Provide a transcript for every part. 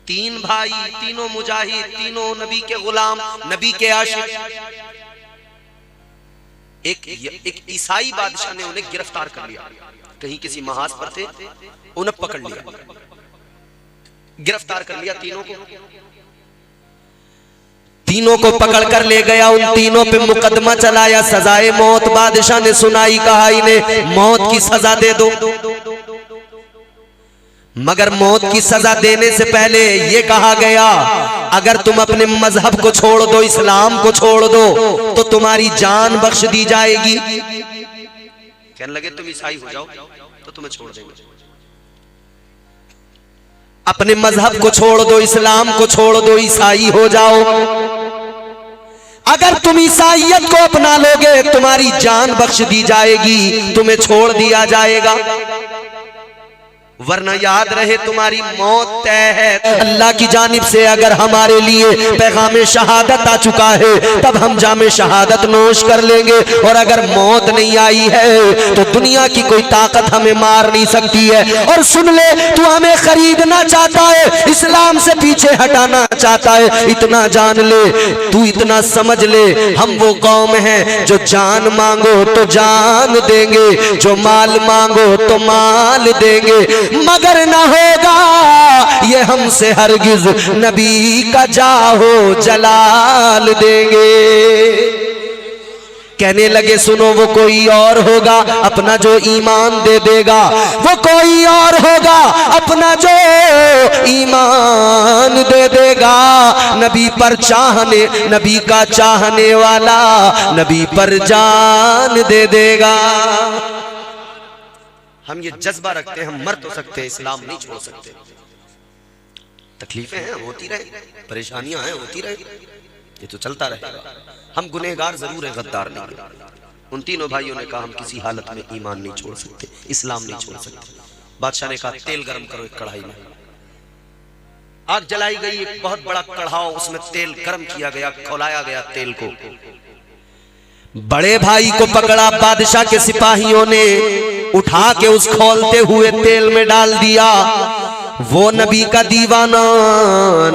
तीन भाई, तीनों मुजाहिद, तीनों नबी के गुलाम, नबी के आशिक। एक ईसाई बादशाह ने उन्हें गिरफ्तार कर लिया, कहीं किसी महाज पर थे, उन्हें पकड़ लिया, गिरफ्तार कर लिया तीनों को पकड़ कर ले गया। उन तीनों पे मुकदमा चलाया, सजाए मौत बादशाह ने सुनाई, कहा इन्हें मौत की सजा दे दो। मगर मौत की सजा देने से पहले ये कहा गया, अगर तुम अपने मजहब को छोड़ दो, इस्लाम को छोड़ दो, तो तुम्हारी जान बख्श दी जाएगी। कहने लगे तुम ईसाई हो जाओ तो तुम्हें छोड़ देंगे, अपने मजहब को छोड़ दो, इस्लाम को छोड़ दो, ईसाई हो जाओ। अगर तुम ईसाइयत को अपना लोगे तुम्हारी जान बख्श दी जाएगी, तुम्हें छोड़ दिया जाएगा, वरना याद रहे तुम्हारी मौत तय है। अल्लाह की जानिब से अगर हमारे लिए पैगाम शहादत आ चुका है तब हम जामे शहादत नोश कर लेंगे, और अगर मौत नहीं आई है तो दुनिया की कोई ताकत हमें मार नहीं सकती है। और सुन ले, तू हमें खरीदना चाहता है, इस्लाम से पीछे हटाना चाहता है, इतना जान ले, तू इतना समझ ले, हम वो कौम है जो जान मांगो तो जान देंगे, जो माल मांगो तो माल देंगे, मगर ना होगा ये हमसे हरगिज नबी का जाहो जलाल देंगे। कहने लगे सुनो, वो कोई और होगा अपना जो ईमान दे देगा, वो कोई और होगा अपना जो ईमान दे देगा, नबी पर चाहने, नबी का चाहने वाला नबी पर जान दे देगा। हम ये जज्बा रखते हैं, हम मर तो सकते हैं, इस्लाम नहीं छोड़ सकते। तकलीफें हैं, होती रहे, परेशानियां हैं, होती रहे, ये तो चलता रहेगा। हम गुनहगार जरूर हैं, गद्दार नहीं। उन तीनों भाइयों ने कहा हम किसी हालत में ईमान नहीं छोड़ सकते, इस्लाम नहीं छोड़ सकते। बादशाह ने कहा तेल गर्म करो एक कढ़ाई में। आग जलाई गई, एक बहुत बड़ा कढ़ाव, उसमें तेल गर्म किया गया, खौलाया गया तेल को। बड़े भाई को पकड़ा बादशाह के सिपाहियों ने, उठा के उस खौलते हुए तेल में डाल दिया। वो नबी का दीवाना,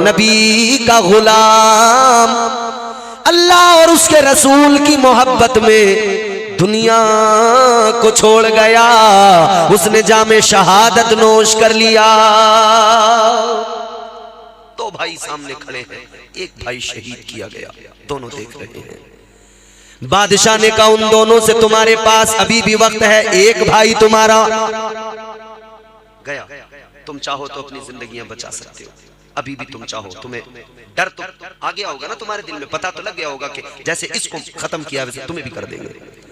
नबी का गुलाम, अल्लाह और उसके रसूल की मोहब्बत में दुनिया को छोड़ गया, उसने जामे शहादत नोश कर लिया। दो भाई सामने खड़े हैं, एक भाई शहीद किया गया, दोनों देख रहे हैं। बादशाह ने कहा उन दोनों से तुम्हारे पास अभी भी वक्त है, एक भाई तुम्हारा गया, तुम चाहो तो अपनी जिंदगियां बचा सकते हो, अभी भी तुम चाहो, तुम्हें डर तो आ गया होगा ना तुम्हारे दिल में, पता तो लग गया होगा कि जैसे इसको खत्म किया वैसे तुम्हें भी कर देंगे।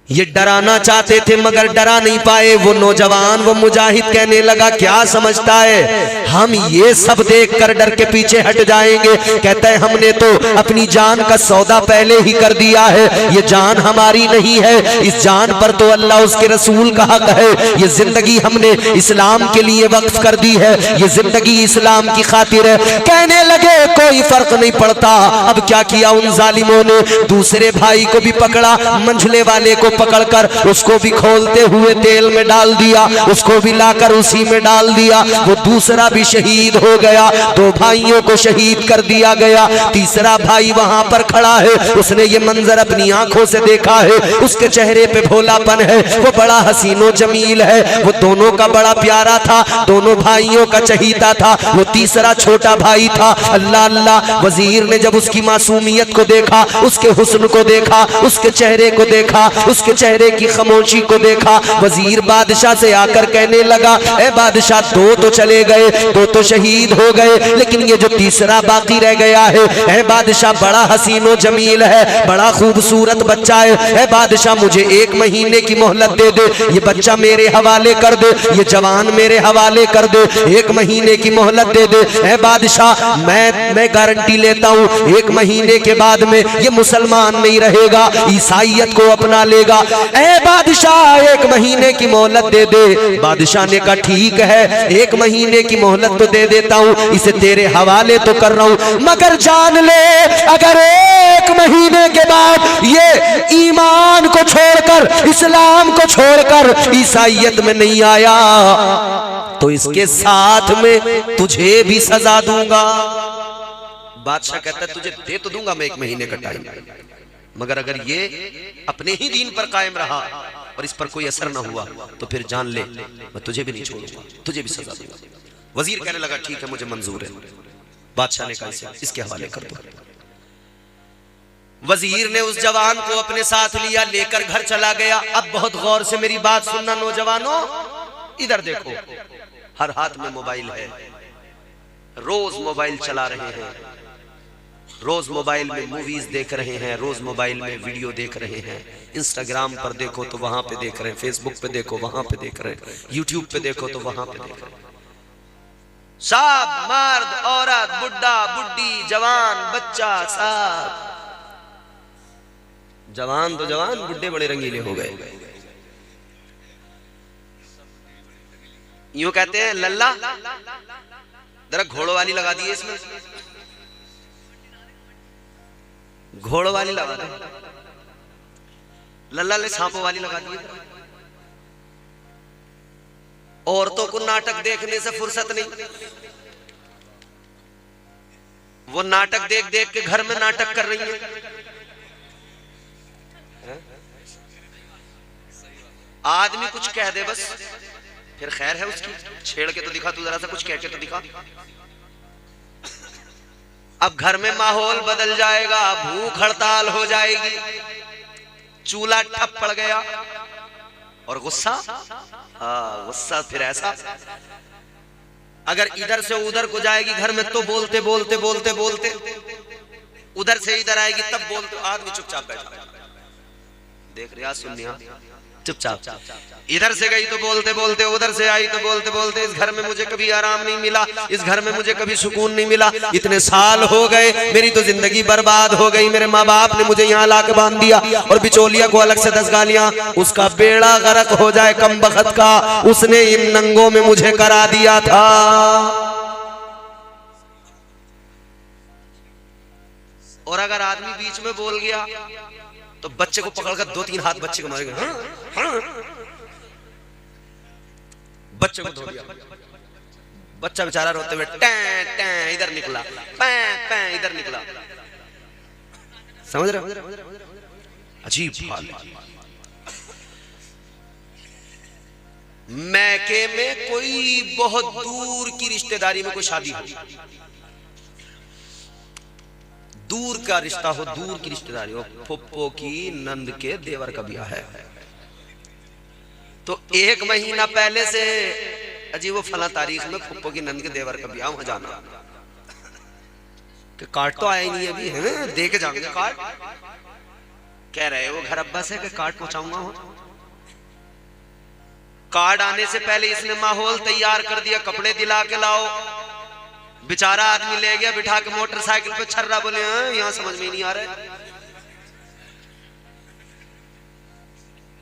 ये डराना चाहते थे मगर डरा नहीं पाए। वो नौजवान, वो मुजाहिद कहने लगा क्या समझता है हम ये सब देखकर डर के पीछे हट जाएंगे? कहता है हमने तो अपनी जान का सौदा पहले ही कर दिया है, ये जान हमारी नहीं है, इस जान पर तो अल्लाह उसके रसूल का हक है। ये जिंदगी हमने इस्लाम के लिए वक्फ कर दी है, ये जिंदगी इस्लाम की खातिर है। कहने लगे कोई फर्क नहीं पड़ता। अब क्या किया उन जालिमों ने, दूसरे भाई को भी पकड़ा, मंझले वाले को पकड़कर उसको भी खोलते हुए तेल में डाल दिया, उसको भी लाकर उसी में डाल दिया। वो दूसरा भी शहीद हो गया, दो भाइयों को शहीद कर दिया गया। तीसरा भाई वहां पर खड़ा है, उसने ये मंजर अपनी आंखों से देखा है, उसके चेहरे पे भोलापन है, वो बड़ा हसीनो जमील है, वो दोनों का बड़ा प्यारा था, दोनों भाइयों का चहीता था। वो तीसरा छोटा भाई था। अल्लाह अल्लाह, वजीर ने जब उसकी मासूमियत को देखा, उसके हुस्न को देखा, उसके चेहरे को देखा, उसके चेहरे की खामोशी को देखा, वजीर बादशाह से आकर कहने लगा ए बादशाह, दो तो चले गए, दो तो शहीद हो गए, लेकिन ये जो तीसरा बाकी रह गया है, ए बादशाह बड़ा हसीनो जमील है, बड़ा खूबसूरत बच्चा है, ए बादशाह मुझे 1 महीने की मोहलत दे दे, ये बच्चा मेरे हवाले कर दे, ये जवान मेरे हवाले कर दे, 1 महीने की मोहलत दे दे। ए बादशाह मैं गारंटी लेता हूँ 1 महीने के बाद में ये मुसलमान नहीं रहेगा, ईसाइयत को अपना लेगा। ए बादशाह 1 महीने की मोहलत दे दे। बादशाह ने कहा ठीक है, 1 महीने की मोहलत तो दे देता हूँ, इसे तेरे हवाले तो कर रहा हूँ, मगर जान ले अगर 1 महीने के बाद ये ईमान को छोड़कर, इस्लाम को छोड़कर ईसाइयत में नहीं आया तो इसके साथ में तुझे भी सजा दूंगा। बादशाह कहता है तुझे दे तो दूंगा मैं 1 महीने का टाइम, मगर अगर ये अपने ही दीन पर कायम रहा और इस पर कोई असर ना हुआ तो फिर जान ले मैं तुझे भी नहीं छोड़ूंगा, तुझे भी सजा दूंगा। वजीर कहने लगा ठीक है मुझे मंजूर है। बादशाह ने कहा इसके हवाले कर दो। वजीर ने उस जवान को अपने साथ लिया, लेकर घर चला गया। अब बहुत गौर से मेरी बात सुनना नौजवानों, इधर देखो, हर हाथ में मोबाइल है, रोज मोबाइल चला रहे हैं, रोज मोबाइल में मूवीज देख रहे हैं, रोज मोबाइल में वीडियो देख रहे हैं। इंस्टाग्राम पर देखो तो वहां पे देख रहे हैं, फेसबुक पे देखो वहां पे देख रहे हैं, यूट्यूब पे देखो तो वहां पे देख रहे हैं। सब मर्द औरत बुढ़ा बुढ़ी जवान बच्चा सब, जवान तो जवान बुढ़े बड़े रंगीले हो गए। यूं कहते हैं लल्ला जरा घोड़ों वाली लगा दी इसमें, घोड़ों वाली लगा दे, लल्ला ले सांपों वाली लगा दी। औरतों को नाटक देखने से फुर्सत नहीं, वो नाटक देख देख के घर में नाटक कर रही है। आदमी कुछ कह दे बस फिर खैर है उसकी, छेड़ के तो दिखा, तू जरा सा कुछ कह के तो दिखा। अब घर में माहौल बदल जाएगा, भूख हड़ताल हो जाएगी, चूल्हा ठप पड़ गया। और गुस्सा, गुस्सा फिर ऐसा, अगर इधर से उधर को जाएगी घर में तो बोलते बोलते बोलते बोलते, उधर से इधर आएगी तब बोलते। आदमी चुपचाप बैठा, देख रहा सुन रहा, चुपचाप। इधर से गई तो बोलते बोलते, उधर से आई तो बोलते बोलते। इस घर में मुझे कभी आराम नहीं मिला, इस घर में मुझे कभी सुकून नहीं मिला, इतने साल हो गए, मेरी तो जिंदगी बर्बाद हो गई। मेरे माँ बाप ने मुझे यहाँ लाके बांध दिया और बिचौलिया को अलग से 10 गालियां, उसका बेड़ा गर्क हो जाए कम बखत का, उसने इन नंगों में मुझे करा दिया था। और अगर आदमी बीच में बोल गया तो बच्चे को पकड़कर 2-3 हाथ बच्चे को मारेगा। बच्चे को धो दिया, बच्चा बेचारा रोते हुए टैं टैं इधर निकला, पैं पैं इधर निकला। समझ रहे हो? अजीब हाल। मैके में कोई बहुत दूर की रिश्तेदारी में कोई शादी हो, दूर का रिश्ता हो, दूर की रिश्तेदारी हो, फुप्पो की नंद के देवर का ब्याह है, तो 1 महीना पहले से अजी वो फला तारीख में फुप्पो की नंद के देवर का ब्याह, वहां जाना। कि कार्ड तो आया ही नहीं अभी, है दे के जाऊंगे कार्ड। कह रहे वो घर अब्बा से कि कार्ड पहुंचाऊंगा। कार्ड आने से पहले इसने माहौल तैयार कर दिया, कपड़े दिला के लाओ। बेचारा आदमी ले गया बिठा के मोटरसाइकिल पे, छर्रा बोले यहां समझ में नहीं आ रहा है।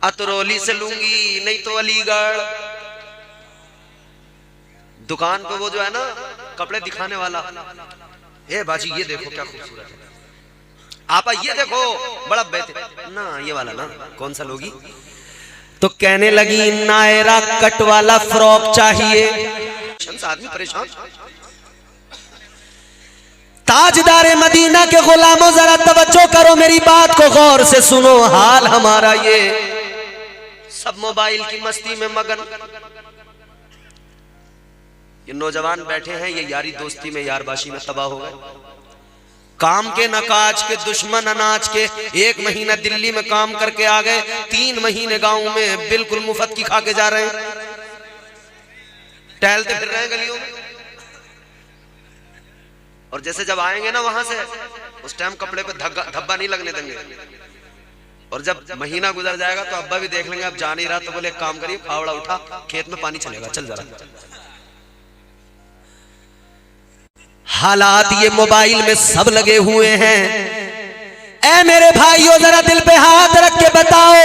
अतरौली से लूंगी नहीं तो अलीगढ़। दुकान पे वो जो है ना कपड़े दिखाने वाला, ए बाजी ये देखो क्या खूबसूरत है, आपा ये देखो बड़ा बेहतर ना, ये वाला ना कौन सा लोगी। तो कहने लगी नायरा कट वाला फ्रॉक चाहिए। आदमी परेशान। ताजदारे मदीना के गुलामों जरा तवज्जो करो, मेरी बात को गौर से सुनो। हाल हमारा ये, सब मोबाइल की मस्ती में मगन। ये नौजवान बैठे हैं, ये यारी दोस्ती में यारबाशी में तबाह हो गए। काम के नकाज के दुश्मन अनाज के, 1 महीना दिल्ली में काम करके आ गए, 3 महीने गांव में बिल्कुल मुफ्त की खा के जा रहे हैं, टहलते फिर रहे हैं गलियों में। और जैसे जब आएंगे ना वहां से, उस टाइम कपड़े पे धब्बा नहीं लगने देंगे। और जब महीना गुजर जाएगा तो अब्बा भी देख लेंगे अब जा नहीं रहा, तो बोले काम करिए, फावड़ा उठा, खेत में पानी चलेगा, चल जरा। हालात ये मोबाइल में सब लगे हुए हैं। ऐ मेरे भाइयों जरा दिल पे हाथ रख के बताओ,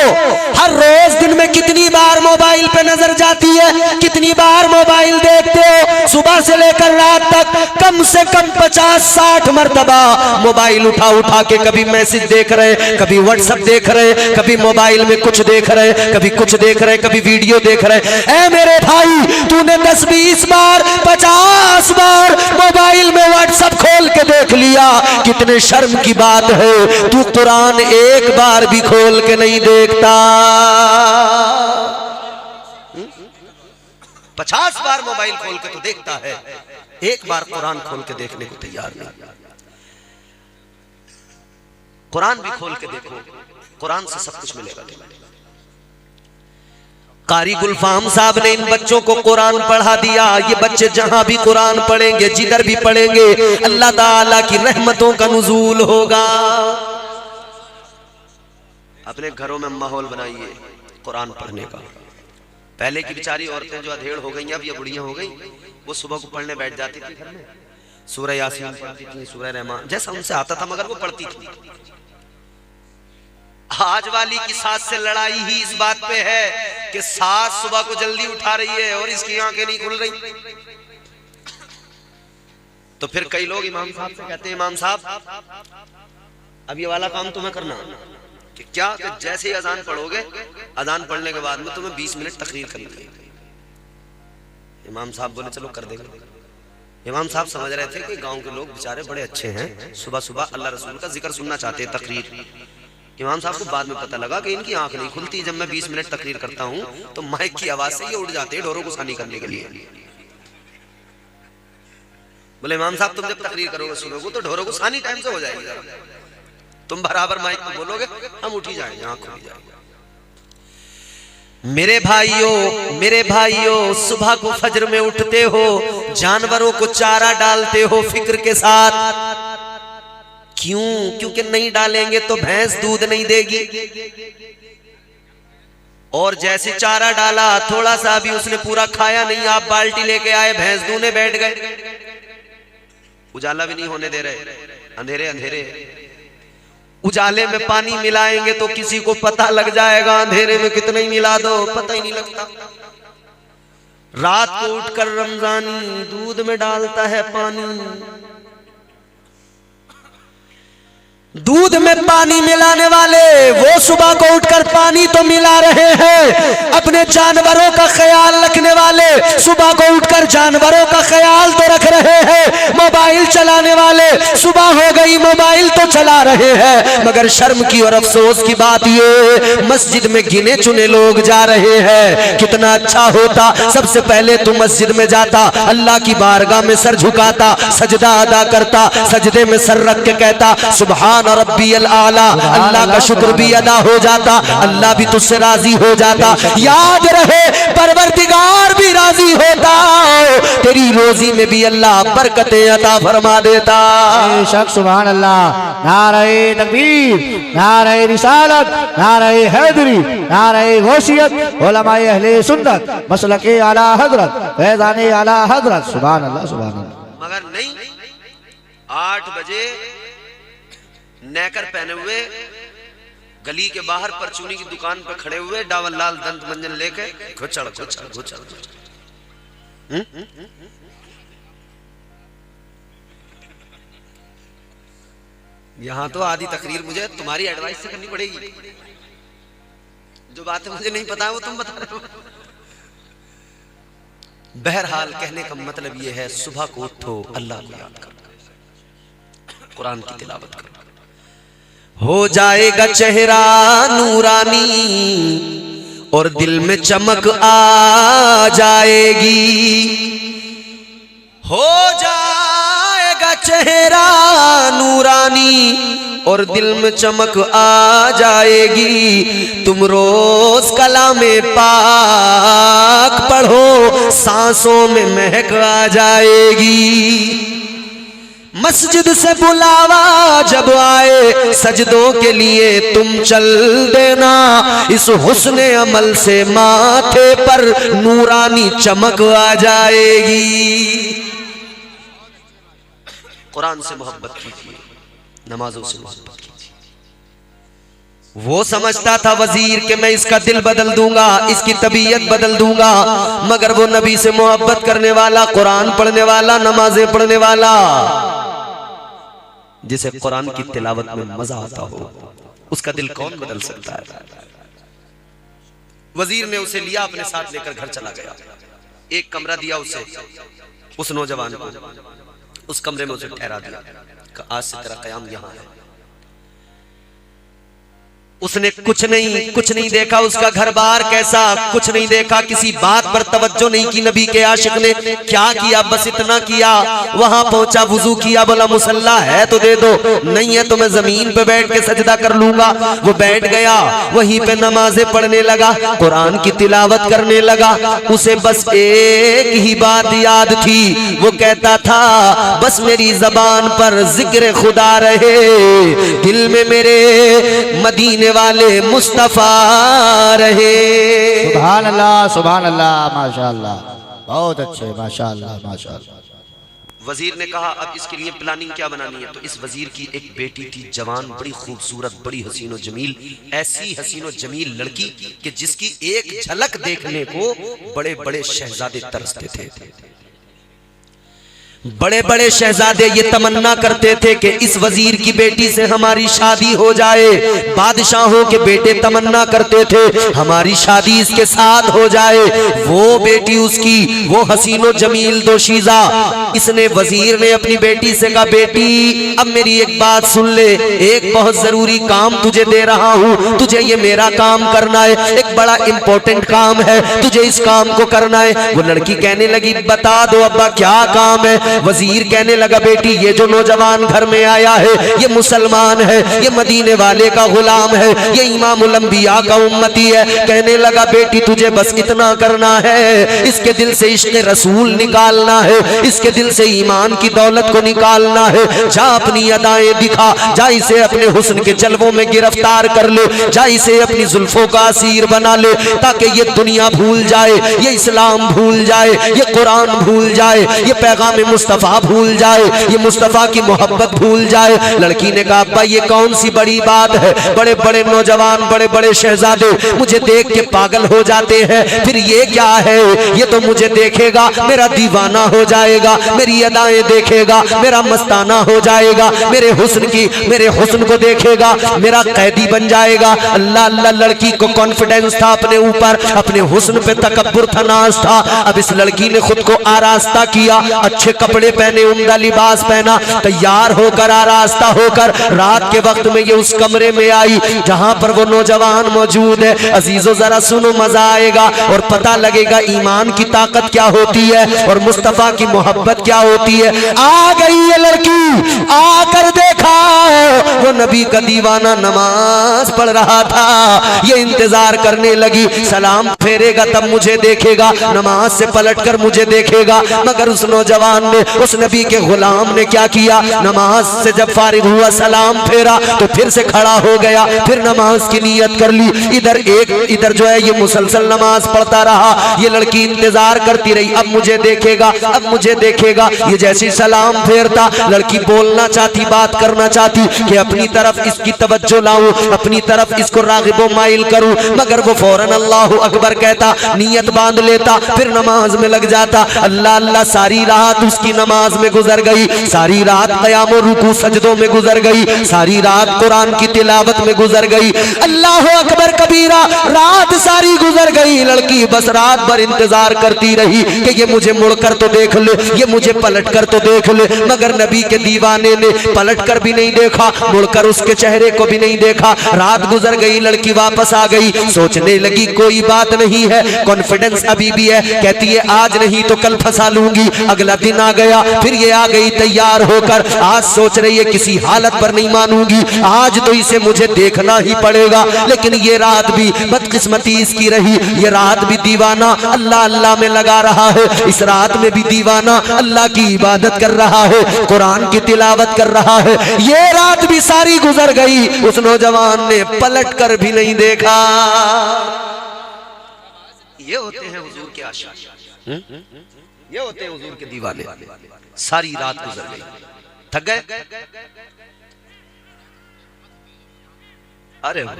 हर रोज दिन में कितनी बार मोबाइल पे नजर जाती है, कितनी बार मोबाइल देखते हो? सुबह से लेकर रात तक कम से कम 50-60 मरतबा मोबाइल उठा उठा के कभी मैसेज देख रहे, कभी व्हाट्सएप देख रहे, कभी मोबाइल में कुछ देख रहे, कभी कुछ देख रहे, कभी वीडियो देख रहे। ऐ मेरे भाई, तूने 10-20 बार 50 बार मोबाइल में व्हाट्सएप खोल के देख लिया, कितने शर्म की बात है, तू कुरान एक बार भी खोल के नहीं देखता। 50 बार मोबाइल खोल के तो देखता है, एक बार कुरान खोल के देखने को तैयार नहीं। कुरान भी खोल के देखो, कुरान से सब कुछ मिलेगा। कारी गुलफाम साहब ने इन बच्चों को कुरान पढ़ा दिया। ये बच्चे जहां भी कुरान पढ़ेंगे, जिधर भी पढ़ेंगे, अल्लाह ताला की रहमतों का नुज़ूल होगा। अपने घरों में माहौल बनाइए कुरान पढ़ने का। पहले की बेचारी औरतें जो अधेड़ हो गई, अब ये बुढ़ियां हो गई, वो सुबह को पढ़ने बैठ जाती थी घर में, सूरह यासीन पढ़ती थी, सूरह रहमान, जैसा उनसे आता था, मगर वो पढ़ती थी। आज वाली की सास से लड़ाई ही इस बात पे है कि सास सुबह को जल्दी उठा रही है और इसकी आंखें नहीं खुल रही। तो फिर कई लोग इमाम साहब से कहते हैं, इमाम साहब अब ये वाला काम तुम्हें करना कि क्या, कि जैसे ही अजान पढ़ोगे, अजान पढ़ने के बाद में तुम्हें 20 मिनट तकरीर करनी है। इमाम साहब बोले चलो कर देंगे। इमाम साहब समझ रहे थे कि गांव के लोग बेचारे बड़े अच्छे हैं, सुबह सुबह अल्लाह रसूल का जिक्र सुनना चाहते हैं, तकरीर। इमाम साहब को बाद में पता लगा कि इनकी आंख नहीं खुलती, जब मैं 20 मिनट तकरीर करता हूं तो माइक की आवाज से ये उठ जाते हैं ढोरों को सानी करने के लिए। बोले इमाम साहब तुम जब तकरीर करोगे सुनोगे तो ढोरों को सानी टाइम से हो जाएगी, तुम बराबर माइक में बोलोगे, हम उठ ही जाएंगे, आंख खुल जाएगी। मेरे भाइयों सुबह को फजर में उठते हो, जानवरों को चारा डालते हो फिक्र के साथ। क्यों? क्योंकि नहीं डालेंगे तो भैंस दूध नहीं देगी। और जैसे चारा डाला, थोड़ा सा भी उसने पूरा खाया नहीं, आप बाल्टी लेके आए, भैंस दूने बैठ गए, उजाला भी नहीं होने दे रहे, अंधेरे अंधेरे। उजाले में पानी मिलाएंगे तो किसी को पता लग जाएगा, अंधेरे में कितना ही मिला दो पता ही नहीं लगता। रात को उठकर रमजानी दूध में डालता है पानी। दूध में पानी मिलाने वाले वो सुबह को उठकर पानी तो मिला रहे हैं, अपने जानवरों का ख्याल रखने वाले सुबह को उठकर जानवरों का ख्याल तो रख रहे हैं। मोबाइल चलाने वाले सुबह हो गई मोबाइल तो चला रहे हैं, मगर शर्म की और अफसोस की बात ये मस्जिद में गिने चुने लोग जा रहे हैं। कितना अच्छा होता सबसे पहले तू मस्जिद में जाता, अल्लाह की बारगाह में सर झुकाता, सजदा अदा करता, सजदे में सर रख के कहता सुभान रब्बियल आला, अल्लाह का शुक्र भी अदा हो जाता, अल्लाह भी तुझसे राजी हो जाता। याद रहे परवरदिगार भी राजी होता, तेरी रोजी में भी अल्लाह बरकतें अता फरमा देता। बेशक सुभान अल्लाह। नारे तकबीर, नारे रिसालत, नारे हैदरी, नारे गौसियत, उलमाए अहले सुन्नत, मसलके आला हजरत, फैज़ाने आला हजरत। सुभान अल्लाह सुभान अल्लाह। मगर नहीं, 8 बजे नेकर पहने हुए गली के बाहर परचूनी की दुकान पर खड़े हुए, डावल लाल दंत मंजन लेके घुचड़ घुचड़ घुचड़। यहां तो आधी तकरीर मुझे तुम्हारी एडवाइस से करनी पड़ेगी, जो बातें मुझे नहीं पता है वो तुम बता रहे हो। बहरहाल कहने का मतलब ये है, सुबह को उठो, अल्लाह को याद करो, कुरान की तिलावत करो, हो जाएगा चेहरा नूरानी और दिल में चमक आ जाएगी। हो जाएगा चेहरा नूरानी और दिल में चमक आ जाएगी। तुम रोज कलामे पाक पढ़ो, सांसों में महक आ जाएगी। मस्जिद से बुलावा जब आए सजदों के लिए तुम चल देना, इस हुस्ने अमल से माथे पर नूरानी चमक आ जाएगी। कुरान से मोहब्बत कीजिए, नमाजों से मोहब्बत कीजिए, वो समझता था वजीर कि मैं इसका दिल बदल दूंगा, इसकी तबीयत बदल दूंगा, मगर वो नबी से मोहब्बत करने वाला, कुरान पढ़ने वाला, नमाजें पढ़ने वाला, जिसे कुरान की तिलावत में मजा आता हो, उसका दिल कौन बदल सकता है। वजीर ने उसे लिया, अपने साथ लेकर घर चला गया। एक कमरा दिया उसे, उस नौजवान को, उस कमरे में उसे ठहरा दिया, आज से तेरा कयाम यहां है। उसने कुछ नहीं देखा, उसका घर बार कैसा, कुछ नहीं देखा, किसी बात पर तवज्जो नहीं की। नबी के आशिक ने क्या किया, बस इतना किया, वहां पहुंचा, वुजू किया, बोला मुसल्ला है तो दे दो, नहीं है तो मैं जमीन पे बैठ के सजदा कर लूंगा। वो बैठ गया, वहीं पे नमाजें पढ़ने लगा, कुरान की तिलावत करने लगा। उसे बस एक ही बात याद थी, वो कहता था बस मेरी जबान पर जिक्र खुदा रहे, दिल में मेरे मदीने वाले मुस्तफा रहे। सुभान अल्लाह, माशाअल्लाह, बहुत अच्छे, माशाअल्लाह माशाअल्लाह। वजीर ने कहा अब इसके लिए प्लानिंग क्या बनानी है। तो इस वजीर की एक बेटी थी, जवान, बड़ी खूबसूरत, बड़ी हसीनो जमील, ऐसी हसीनो जमील लड़की कि जिसकी एक झलक देखने को बड़े बड़े शहजादे तरसते थे। बड़े बड़े शहजादे ये तमन्ना करते थे कि इस वजीर की बेटी से हमारी शादी हो जाए। बादशाहों के बेटे तमन्ना करते थे हमारी शादी इसके साथ हो जाए। वो बेटी उसकी, वो हसीनो जमील दोशीजा। इसने, वजीर ने अपनी बेटी से कहा बेटी अब मेरी एक बात सुन ले, एक बहुत जरूरी काम तुझे दे रहा हूँ, तुझे ये मेरा काम करना है, एक बड़ा इंपॉर्टेंट काम है, तुझे इस काम को करना है। वो लड़की कहने लगी बता दो अब्बा क्या काम है। वजीर कहने लगा बेटी ये जो नौजवान घर में आया है ये मुसलमान है, ये मदीने वाले का गुलाम है, ये इमामुल अंबिया का उम्मती है। कहने लगा बेटी तुझे बस इतना करना है, इसके दिल से इश्क रसूल निकालना है, इसके दिल से ईमान की दौलत को निकालना है। जा अपनी अदाएं दिखा, जा इसे अपने हुस्न के जलवों में गिरफ्तार कर ले, जा इसे अपनी जुल्फों का असीर बना ले, ताकि ये दुनिया भूल जाए, ये इस्लाम भूल जाए, ये कुरान भूल जाए, ये पैगाम मुस्तफा भूल जाए, ये मुस्तफा की मोहब्बत भूल जाए। लड़की ने कहा अब्बा ये कौन सी बड़ी बात है, बड़े बड़े नौजवान, बड़े बड़े शहजादे मुझे देख के पागल हो जाते हैं, फिर ये क्या है, ये तो मुझे देखेगा मेरा दीवाना हो जाएगा, मेरी अदाएं देखेगा मेरा मस्ताना हो जाएगा, मेरे हुस्न को देखेगा मेरा कैदी बन जाएगा। अल्लाह अल्लाह, लड़की को कॉन्फिडेंस था अपने ऊपर, अपने हुस्न पे तकब्बुर था, नाज था। अब इस लड़की ने खुद को आरास्ता किया, अच्छे कपड़े पहने, उम्दा लिबास पहना, तैयार होकर आरास्ता होकर रात के वक्त में ये उस कमरे में आई जहां पर वो नौजवान मौजूद है। अजीजों जरा सुनो, मजा आएगा और पता लगेगा ईमान की ताकत क्या होती है और मुस्तफा की मोहब्बत क्या होती है। आ गई ये लड़की, आकर देखा वो नबी का दीवाना नमाज पढ़ रहा था। ये इंतजार करने लगी, सलाम फेरेगा तब मुझे देखेगा, नमाज से पलटकर मुझे देखेगा। मगर उस नौजवान ने, उस नबी के गुलाम ने क्या किया, नमाज से जब फारिग हुआ सलाम फेरा तो फिर से खड़ा हो गया, फिर नमाज की नियत कर ली। इधर जो है ये मुसलसल नमाज पढ़ता रहा। ये लड़की इंतजार करती रही, अब मुझे देखेगा, अब मुझे देखेगा। ये जैसे सलाम फेरता, लड़की बोलना चाहती, बात करना चाहती कि अपनी तरफ इसकी तवज्जो लाऊं, अपनी तरफ इसको रागिबो माइल करूं, मगर वो फौरन अल्लाहु अकबर कहता, नियत बांध लेता, फिर नमाज में लग जाता। अल्लाह अल्लाह, सारी रात उसकी नमाज में गुजर गई, सारी रात क़याम और रुकू सजदों में गुजर गई, सारी रात कुरान की तिलावत में गुजर गई। अल्लाह अकबर कबीरा, रात सारी गुजर गई। लड़की बस रात भर इंतजार करती रही कि ये मुझे मुड़कर तो देख ले, ये मुझे पलटकर तो देख ले, मगर नबी के दीवाने ने पलटकर भी नहीं देखा, मुड़कर उसके चेहरे को भी नहीं देखा। रात गुजर गई, लड़की वापस आ गई, सोचने लगी कोई बात नहीं है, कॉन्फिडेंस अभी भी है, कहती है आज नहीं तो कल फंसा लूंगी। अगला दिन आ गया, फिर ये आ गई तैयार होकर, आज सोच रही है किसी हालत पर नहीं मानूंगी, आज तो इसे मुझे देखना ही पड़ेगा। लेकिन ये रात भी बदकिस्मती इसकी रही, ये रात भी दीवाना अल्लाह अल्लाह में लगा रहा है, इस रात में भी दीवाना अल्लाह की इबादत कर रहा है, कुरान की तिलावत कर रहा है। ये रात भी सारी गुजर गई, उस नौजवान ने पलट कर भी नहीं देखा। ये होते हैं हुजूर के आशिक, ये होते हैं हुजूर के दीवाने। सारी रात गुजर गई, थक गए, अरे वाह,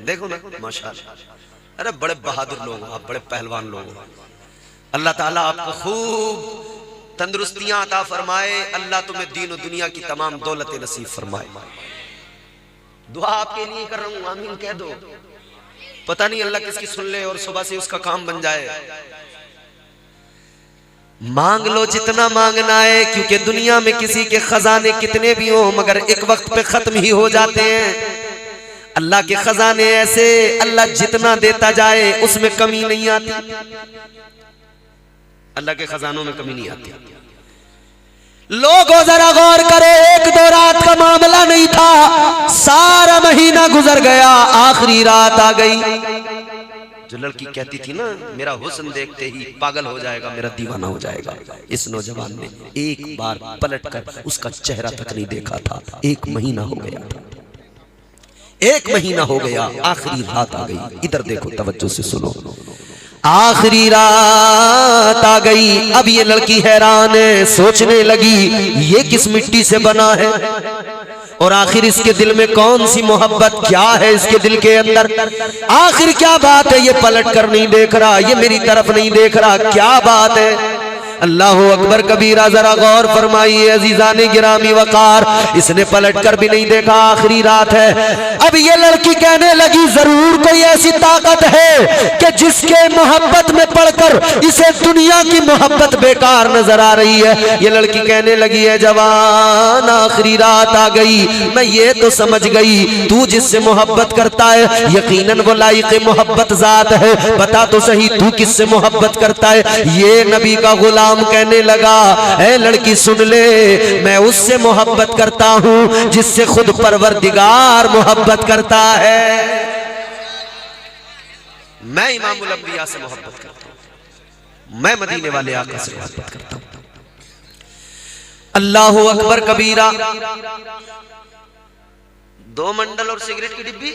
देखो ना माशाल्लाह, अरे बड़े बहादुर लोग हो आप, बड़े पहलवान लोग हो। अल्लाह ताला आपको खूब तंदुरुस्तियां अता फरमाए, अल्लाह तुम्हें दीन और दुनिया की तमाम दौलतें नसीब फरमाए। दुआ आपके लिए कर रहा हूं, आमीन कह दो। पता नहीं अल्लाह किसकी सुन ले और सुबह से उसका काम बन जाए। मांग लो जितना मांगना है, क्योंकि दुनिया में किसी के खजाने कितने भी हो मगर एक वक्त पे खत्म ही हो जाते हैं। अल्लाह के खजाने ऐसे, अल्लाह जितना देता जाए उसमें कमी नहीं आती। अल्लाह के खजानों में कमी नहीं आती। लोगों जरा गौर करो, एक दो रात का मामला नहीं था, सारा महीना गुजर गया, आखिरी रात आ गई। जो लड़की कहती थी ना मेरा हुस्न देखते ही पागल हो जाएगा, मेरा दीवाना हो जाएगा, इस नौजवान ने एक बार पलटकर उसका चेहरा तक नहीं देखा था। 1 महीना हो गया था, 1 महीना हो गया, आखिरी रात आ गई। इधर देखो, तवज्जो से सुनो, आखिरी रात आ गई। अब ये लड़की हैरान है, सोचने लगी ये किस मिट्टी से बना है और आखिर इसके दिल में कौन सी मोहब्बत, क्या है इसके दिल के अंदर, आखिर क्या बात है। ये पलट कर नहीं देख रहा, ये मेरी तरफ नहीं देख रहा, क्या बात है। अल्लाह अकबर कबीरा, जरा गौर फरमाइए अजीजाने गिरामी वकार, इसने पलट कर भी नहीं देखा, आखिरी रात है। अब ये लड़की कहने लगी जरूर कोई ऐसी ताकत है कि जिसके मोहब्बत में पड़कर इसे दुनिया की मोहब्बत बेकार नजर आ रही है। ये लड़की कहने लगी है जवान, आखिरी रात आ गई, मैं ये तो समझ गई तू जिससे मोहब्बत करता है यकीनन वो लायक मोहब्बत जात है, बता तो सही तू किससे मोहब्बत करता है। ये नबी का गुलाम कहने लगा, ऐ लड़की सुन ले, मैं उससे मोहब्बत करता हूं जिससे खुद परवरदिगार मोहब्बत करता है। मैं इमामुल अंबिया से मोहब्बत करता हूं, मैं मदीने वाले आका से मोहब्बत करता हूं। अल्लाह अकबर कबीरा। 2 मंडल और सिगरेट की डिब्बी।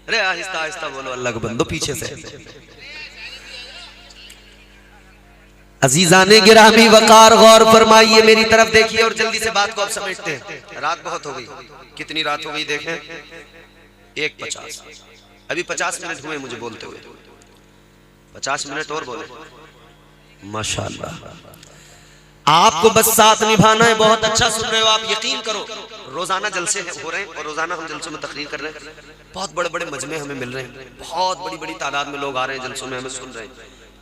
अरे आहिस्ता आहिस्ता बोलो, अल्लाह को बंदो पीछे से। अजीजाने गिरामी वकार, गौर फरमाइए, मेरी तरफ देखिए और जल्दी से बात को आप समेटते हैं। रात बहुत हो गई, कितनी रात हो गई देखें, 1:50। अभी 50 मिनट हुए मुझे बोलते हुए, 50 मिनट और बोले। माशाल्लाह, आपको बस साथ निभाना है। बहुत अच्छा सुन रहे हो आप, यकीन करो रोजाना जलसे हो रहे हैं और रोजाना हम जलसों में तकरीर कर रहे हैं। बहुत बड़े बड़े मजमे हमें मिल रहे हैं, बहुत बड़ी बड़ी तादाद में लोग आ रहे हैं जलसों में, हमें सुन रहे हैं।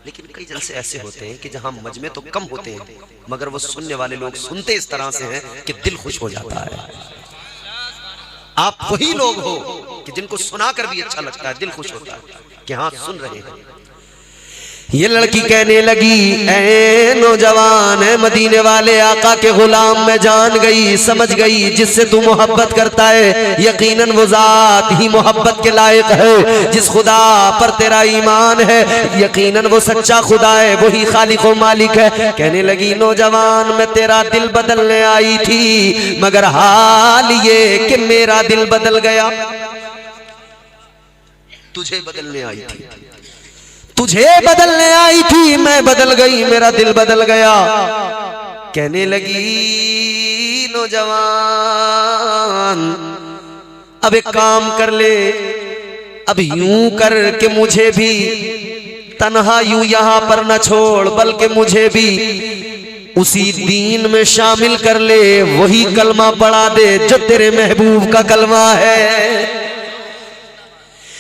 लेकिन कई जलसे ऐसे होते हैं कि जहां मजमे तो कम होते हैं मगर वो सुनने वाले लोग सुनते इस तरह से हैं कि दिल खुश हो जाता है। आप वही लोग हो कि जिनको सुनाकर भी अच्छा लगता है, दिल खुश होता है कि हाँ सुन रहे हैं। ये लड़की कहने लगी, ऐ नौजवान है मदीने वाले आका के गुलाम, मैं जान गई, समझ गई जिससे तू मोहब्बत करता है यकीनन वो जात ही मोहब्बत के लायक है। जिस खुदा पर तेरा ईमान है यकीनन वो सच्चा खुदा है, वही खालिक व मालिक है। कहने लगी नौजवान, मैं तेरा दिल बदलने आई थी मगर हाल ये कि मेरा दिल बदल गया। तुझे बदलने आई थी, तुझे बदलने आई थी, मैं बदल गई, मेरा दिल बदल गया। कहने लगी नौजवान, अब एक काम कर ले, अब यूं कर कि मुझे भी तन्हा यूं यहां पर न छोड़, बल्कि मुझे भी उसी दीन में शामिल कर ले, वही कलमा पढ़ा दे जो तेरे महबूब का कलमा है।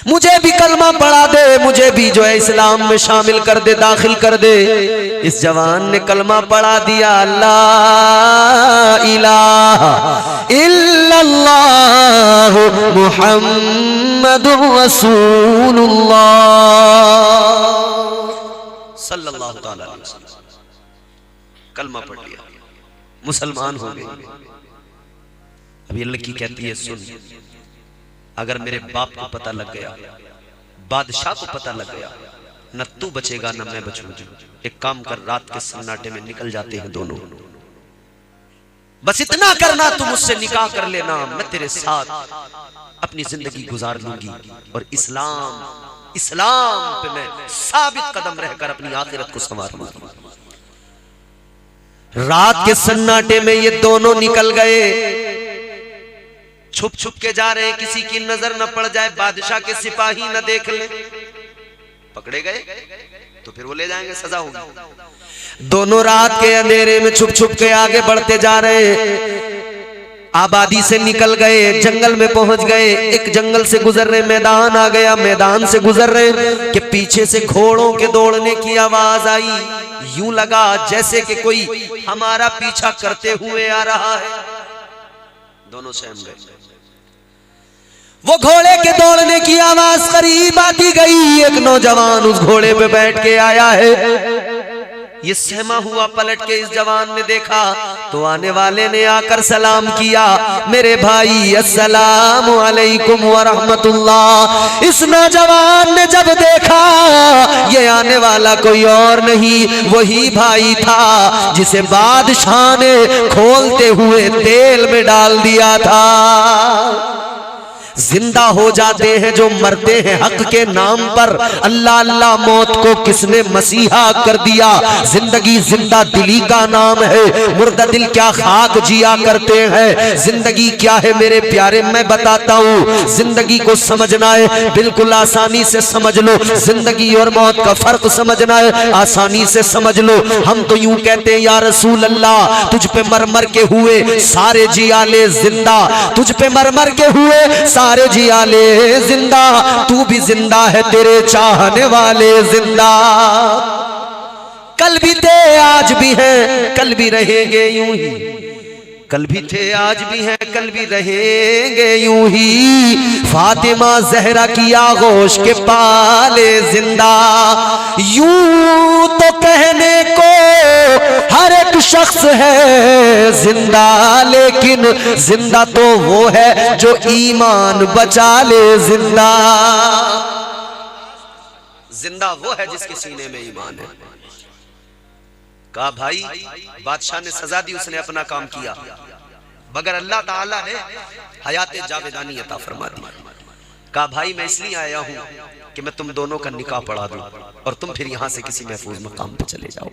मुझे भी कलमा पढ़ा दे, मुझे भी जो है इस्लाम में शामिल कर दे, दाखिल कर दे। इस जवान ने कलमा पढ़ा दिया, ला इलाहा इल्लल्लाह मुहम्मदुर रसूलुल्लाह सल्लल्लाहु अलैहि वसल्लम। कलमा पढ़ लिया, मुसलमान हो गए। अब ये लड़की कहती है, सुन, अगर मेरे बाप को पता लग गया, बादशाह को पता लग गया, न तू बचेगा न मैं बचूंगी। एक काम कर, रात के सन्नाटे में निकल जाते हैं दोनों, बस इतना करना, तू मुझसे निकाह कर लेना, मैं तेरे साथ अपनी जिंदगी गुजार लूंगी और इस्लाम पे मैं साबित कदम रहकर अपनी आखिरत को संवार लूंगी। रात के सन्नाटे में ये दोनों निकल गए। छुप छुप के जा रहे हैं, किसी की नजर न पड़ जाए, बादशाह के सिपाही न देख ले, पकड़े गए तो फिर वो ले जाएंगे, सजा होगी। दोनों रात के अंधेरे में छुप छुप के आगे बढ़ते जा रहे हैं, आबादी से निकल गए, जंगल में पहुंच गए। एक जंगल से गुजर रहे, मैदान आ गया, मैदान से गुजर रहे कि पीछे से घोड़ों के दौड़ने की आवाज आई। यूं लगा जैसे कि कोई हमारा पीछा करते हुए आ रहा है। दोनों सहम गए। वो घोड़े के दौड़ने की आवाज करीब आती गई, एक नौजवान उस घोड़े पे बैठ के आया है। ये सहमा हुआ पलट के इस जवान ने देखा तो आने वाले ने आकर सलाम किया, मेरे भाई अस्सलाम वालेकुम व रहमतुल्लाह। इस नौजवान ने जब देखा ये आने वाला कोई और नहीं, वही भाई था जिसे बादशाह ने खोलते हुए तेल में डाल दिया था। जिंदा हो जाते हैं जो मरते हैं हक के नाम पर। अल्लाह अल्लाह मौत को किसने मसीहा कर दिया। जिंदगी जिंदा दिली का नाम है, मुर्दा दिल क्या खाक जिया करते हैं। जिंदगी क्या है मेरे प्यारे, मैं बताता हूँ। जिंदगी को समझना है बिल्कुल आसानी से समझ लो। जिंदगी और मौत का फर्क समझना है, आसानी से समझ लो। हम तो यूं कहते हैं या रसूल अल्लाह, तुझ पे मर मर के हुए सारे जिया ले जिंदा, तुझ पे मर मर के हुए सारे जिया ले जिंदा, तू भी जिंदा है तेरे चाहने वाले जिंदा। कल भी थे आज भी हैं, कल भी रहेंगे यूं ही, कल भी थे आज भी हैं, कल भी रहेंगे यूं ही। फातिमा जहरा की आगोश के पाले जिंदा। यूं तो कहने को हर एक शख्स है जिंदा, लेकिन जिंदा तो वो है जो ईमान बचा ले जिंदा। जिंदा वो है जिसके सीने में ईमान है। कहा भाई बादशाह ने सजा दी, उसने अपना काम किया, मगर अल्लाह ताला ने हयात जावेदानी अता फरमा दी। कहा भाई मैं इसलिए आया हूं कि मैं तुम दोनों का निकाह पढ़ा दूं और तुम फिर यहां से किसी महफूज मकाम पे चले जाओ।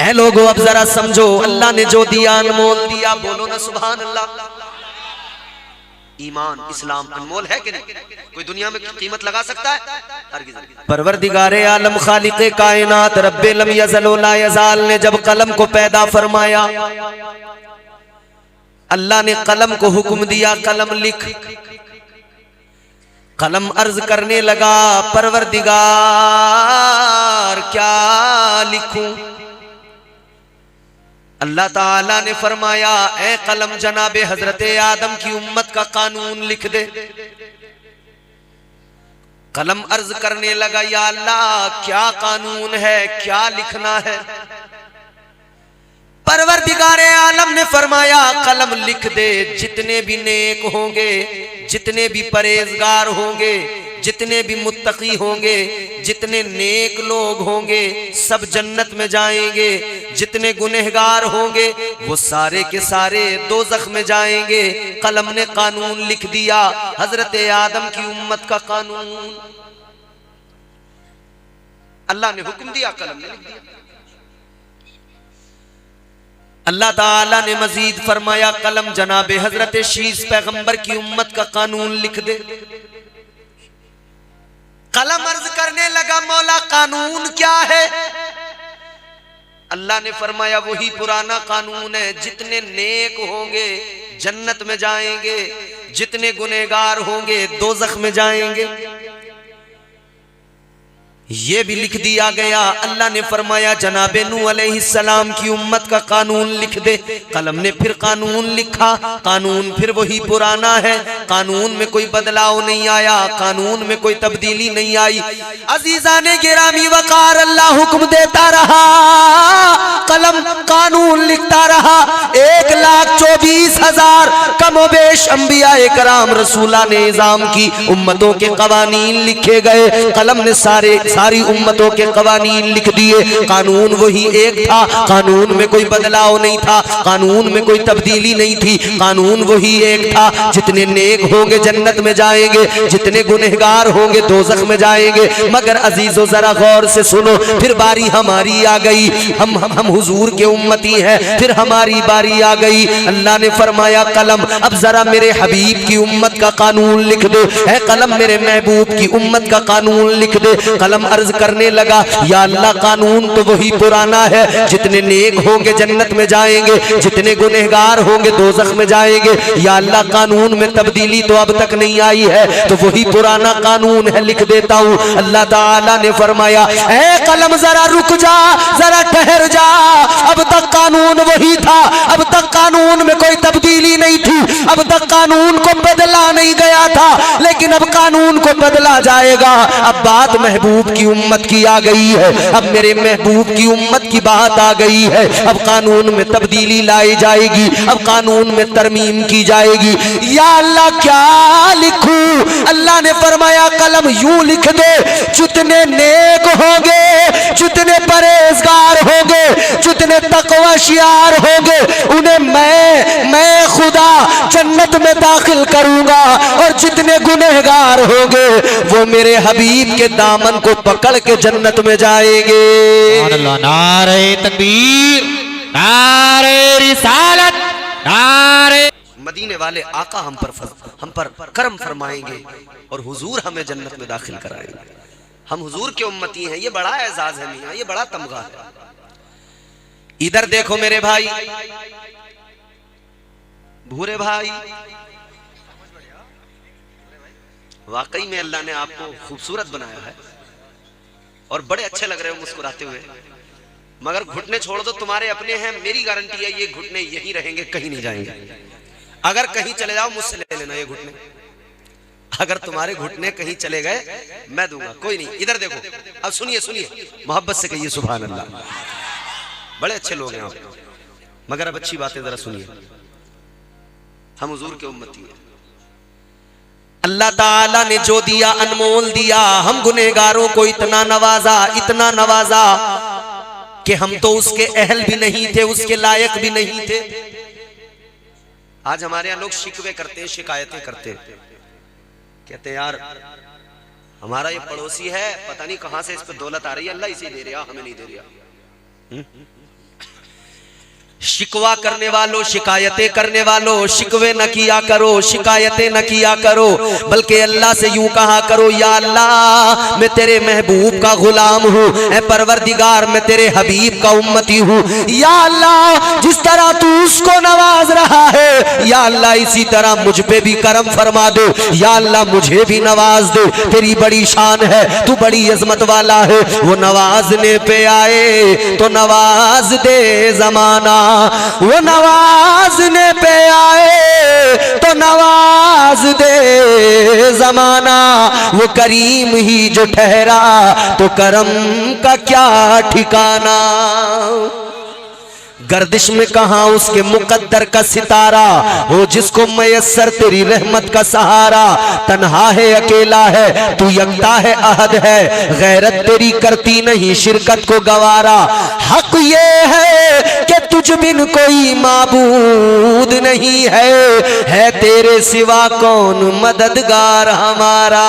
ऐ लोगों अब जरा समझो, अल्लाह ने जो दिया अनमोल दिया, बोलो ना सुभान अल्लाह। ईमान इस्लाम अनमोल है कि नहीं? कोई दुनिया में कीमत लगा सकता है? परवरदिगारे आलम खालिक़े कायनात रब्बे लम यज़ल व ला यज़ाल ने जब कलम को पैदा फरमाया, अल्लाह ने कलम को हुक्म दिया कलम लिख। कलम अर्ज करने लगा परवरदिगार क्या लिखूं? अल्लाह ताला ने फरमाया ए कलम जनाबे हजरते आदम की उम्मत का कानून लिख दे। कलम अर्ज करने लगा या अल्लाह क्या कानून है, क्या लिखना है? परवरदिगारे आलम ने फरमाया कलम लिख दे, जितने भी नेक होंगे, जितने भी परहेजगार होंगे, जितने भी मुत्तकी होंगे, जितने नेक लोग होंगे सब जन्नत में जाएंगे, जितने गुनहगार होंगे वो सारे के सारे दोज़ख में जाएंगे। कलम ने कानून लिख दिया, हजरत आदम की उम्मत का कानून। अल्लाह ने हुक्म दिया, कलम ने लिख दिया। अल्लाह ताला ने मजीद फरमाया कलम जनाबे हजरत शीस पैगंबर की उम्मत का कानून लिख दे। कलम अर्ज करने लगा मौला कानून क्या है? अल्लाह ने फरमाया वही पुराना कानून है, जितने नेक होंगे जन्नत में जाएंगे, जितने गुनहगार होंगे दोज़ख में जाएंगे। ये भी लिख दिया गया। अल्लाह ने फरमाया जनाबे नूह अलैहिस्सलाम की उम्मत का कानून लिख दे। कलम ने फिर कानून लिखा, कानून फिर वही पुराना है, कानून में कोई बदलाव नहीं आया, कानून में कोई तब्दीली नहीं आई। अजीजा ने गिरामी वकार अल्लाह हुक्म देता रहा, कलम कानून लिखता रहा। 1,24,000 कमोबेश अंबिया कराम रसूला ने निजाम की उम्मतों के कवानीन लिखे गए। कलम ने सारी उम्मतों के कवानीन लिख दिए। कानून वही एक था, कानून में कोई बदलाव नहीं था, कानून में कोई तब्दीली नहीं थी, कानून वही एक था। जितने नेक होंगे जन्नत में जाएंगे, जितने गुनहगार होंगे दोज़ख में जाएंगे। मगर अजीजों जरा गौर से सुनो, फिर बारी हमारी आ गई। हम हुजूर के उम्मती हैं, फिर हमारी बारी आ गई। अल्लाह ने फरमाया कलम अब जरा मेरे हबीब की उम्मत का कानून लिख दे, है कलम मेरे महबूब की उम्मत का कानून लिख दे। कलम अर्ज करने लगा या अल्लाह कानून तो वही पुराना है, जितने नेक होंगे जन्नत में जाएंगे, जितने गुनहगार होंगे दोज़ख में जाएंगे। या अल्लाह कानून में तब्दीली तो अब तक नहीं आई है, तो वही पुराना कानून है, लिख देता हूँ। अल्लाह ताला ने फरमाया ऐ कलम जरा रुक जा, जरा ठहर जा, अब तक कानून वही था, अब तक कानून में कोई तब्दीली नहीं थी, अब तक कानून को बदला नहीं गया था, लेकिन अब कानून को बदला जाएगा। अब बात महबूब की उम्मत की आ गई है, अब मेरे महबूब की उम्मत की बात आ गई है। अब कानून में तब्दीली लाई जाएगी, अब कानून में तरमीम की जाएगी। या अल्लाह क्या लिखूं? अल्लाह ने फरमाया कलम यूं लिख दे, जितने नेक होंगे, जितने परहेजगार होंगे, जितने तकवाशियार होंगे, उन्हें मैं खुदा जन्नत में दाखिल करूंगा, और जितने गुनहगार होंगे वो मेरे हबीब के दामन को पकड़ के जन्नत में जाएंगे। नारे तकबीर, नारे रिसालत, नारे। मदीने वाले आका हम पर करम फरमाएंगे और हुजूर हमें जन्नत में दाखिल कराएंगे। हम हुजूर के उम्मती हैं, ये बड़ा एजाज है मियां, ये बड़ा तमगा है। इधर देखो मेरे भाई, भूरे भाई, वाकई में अल्लाह ने आपको खूबसूरत बनाया है और बड़े अच्छे लग रहे हो मुस्कुराते हुए, मगर घुटने छोड़ दो, तुम्हारे अपने हैं, मेरी गारंटी है ये घुटने यहीं रहेंगे, कहीं नहीं जाएंगे। अगर कहीं चले जाओ मुझसे ले लेना ये घुटने, अगर तुम्हारे घुटने कहीं चले गए मैं दूंगा, कोई नहीं। इधर देखो, अब सुनिए सुनिए, मोहब्बत से कहिए सुभान अल्लाह। बड़े अच्छे लोग हैं आप, मगर अब अच्छी बातें जरा सुनिए। हम हुजूर के उम्मती हैं, अल्लाह ताला ने जो दिया अनमोल दिया। हम गुनहगारों को इतना नवाजा, इतना नवाजा कि हम तो उसके अहल भी नहीं थे, उसके लायक भी नहीं थे। आज हमारे यहाँ लोग शिकवे करते हैं, शिकायतें करते हैं, कहते हैं यार हमारा ये पड़ोसी है, पता नहीं कहां से इस पे दौलत आ रही है, अल्लाह इसे दे रहा, हमें नहीं दे रहा। शिकवा करने वालों, शिकायतें करने वालों, शिकवे न किया करो, शिकायतें न किया करो, बल्कि अल्लाह से यूं कहा करो या अल्लाह मैं तेरे महबूब का गुलाम हूँ, ऐ परवरदिगार मैं तेरे हबीब का उम्मती हूँ। या अल्लाह जिस तरह तू उसको नवाज रहा है, या अल्लाह इसी तरह मुझ पे भी करम फरमा दे, या अल्लाह मुझे भी नवाज दे। तेरी बड़ी शान है, तू बड़ी अजमत वाला है। वो नवाजने पे आए तो नवाज दे जमाना, वो नवाजने पे आए तो नवाज दे जमाना। वो करीम ही जो ठहरा तो करम का क्या ठिकाना। गर्दिश में कहां उसके मुकद्दर का सितारा हो, जिसको मयस्सर तेरी रहमत का सहारा। तन्हा है अकेला है तू, यकता है अहद है, गैरत तेरी करती नहीं शिरकत को गवारा। हक ये है कि तुझ बिन कोई माबूद नहीं है तेरे सिवा कौन मददगार हमारा।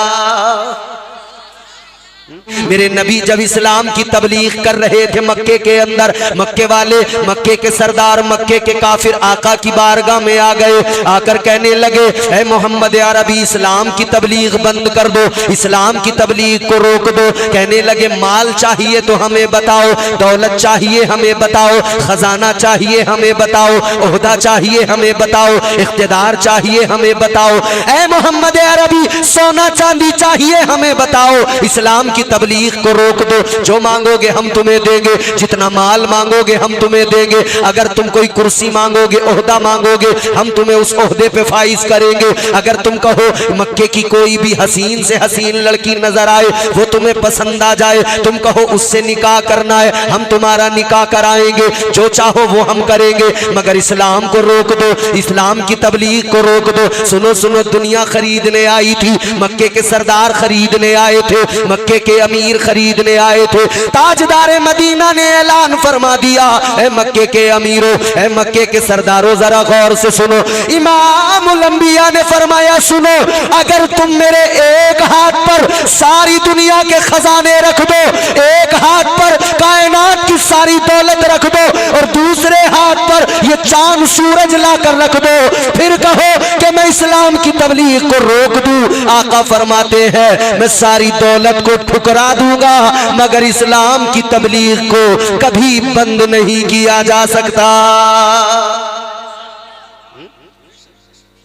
मेरे नबी जब इस्लाम की तबलीग कर रहे थे मक्के के अंदर, मक्के वाले, मक्के के सरदार, मक्के के काफिर आका की बारगाह में आ गए। आकर कहने लगे ऐ मोहम्मद अरबी इस्लाम की तबलीग बंद कर दो, इस्लाम की तबलीग को रोक दो। कहने लगे माल चाहिए तो हमें बताओ, दौलत चाहिए हमें बताओ, खजाना चाहिए हमें बताओ, ओहदा चाहिए हमें बताओ, इख्तिदार चाहिए हमें बताओ। ऐ मोहम्मद अरबी सोना चांदी चाहिए हमें बताओ, इस्लाम की तबलीग को रोक दो। जो मांगोगे हम तुम्हें देंगे, जितना माल मांगोगे हम तुम्हें देंगे। अगर तुम कोई कुर्सी मांगोगे, ओहदा मांगोगे, हम तुम्हें उस ओहदे पे फाइज करेंगे। अगर तुम कहो मक्के की कोई भी हसीन से हसीन लड़की नजर आए, वो तुम्हें पसंद आ जाए, तुम कहो उससे निकाह करना है, हम तुम्हारा निकाह कराएंगे। जो चाहो वो हम करेंगे, मगर इस्लाम को रोक दो, इस्लाम की तबलीग को रोक दो। सुनो सुनो, दुनिया खरीदने आई थी, मक्के के सरदार खरीदने आए थे, मक्के के अमीर खरीदने आए थे। ताजदारे मदीना ने ऐलान फरमा दिया, ऐ मक्के के अमीरों, ऐ मक्के के सरदारों, जरा गौर से सुनो। इमामुल अंबिया ने फरमाया सुनो, अगर तुम मेरे एक हाथ पर सारी दुनिया के खजाने रख दो, एक हाथ पर कायनात की सारी दौलत रख दो, और दूसरे हाथ पर ये चांद सूरज ला कर रख दो, फिर कहो कि मैं इस्लाम की तबलीग को रोक दूं। आका फरमाते हैं मैं सारी दौलत को ठुकरा दूंगा मगर इस्लाम की तबलीग को कभी बंद नहीं किया जा सकता।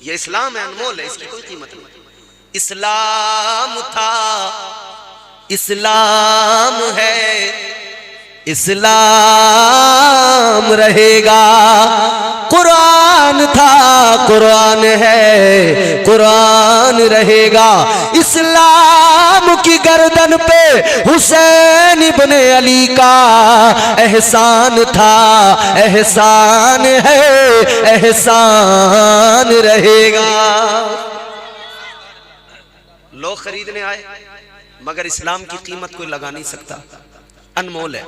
ये इस्लाम है, अनमोल है, इसकी कोई कीमत नहीं। इस्लाम था, इस्लाम है, इस्लाम रहेगा। कुरान था, कुरान है, कुरान रहेगा। इस्लाम की गर्दन पे हुसैन इब्ने अली का एहसान था, एहसान है, एहसान रहेगा। लोग खरीदने आए मगर इस्लाम की कीमत कोई लगा नहीं सकता, अनमोल है।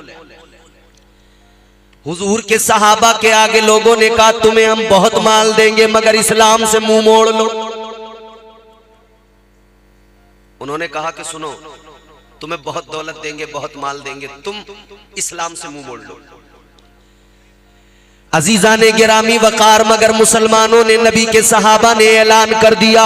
हुजूर के सहाबा के आगे लोगों ने कहा तुम्हें हम बहुत माल देंगे मगर इस्लाम से मुंह मोड़ लो। उन्होंने कहा कि सुनो, तुम्हें बहुत दौलत देंगे, बहुत माल देंगे, तुम इस्लाम से मुंह मोड़ लो। अजीजा ने गिरामी वकार, मगर मुसलमानों ने, नबी के सहाबा ने ऐलान कर दिया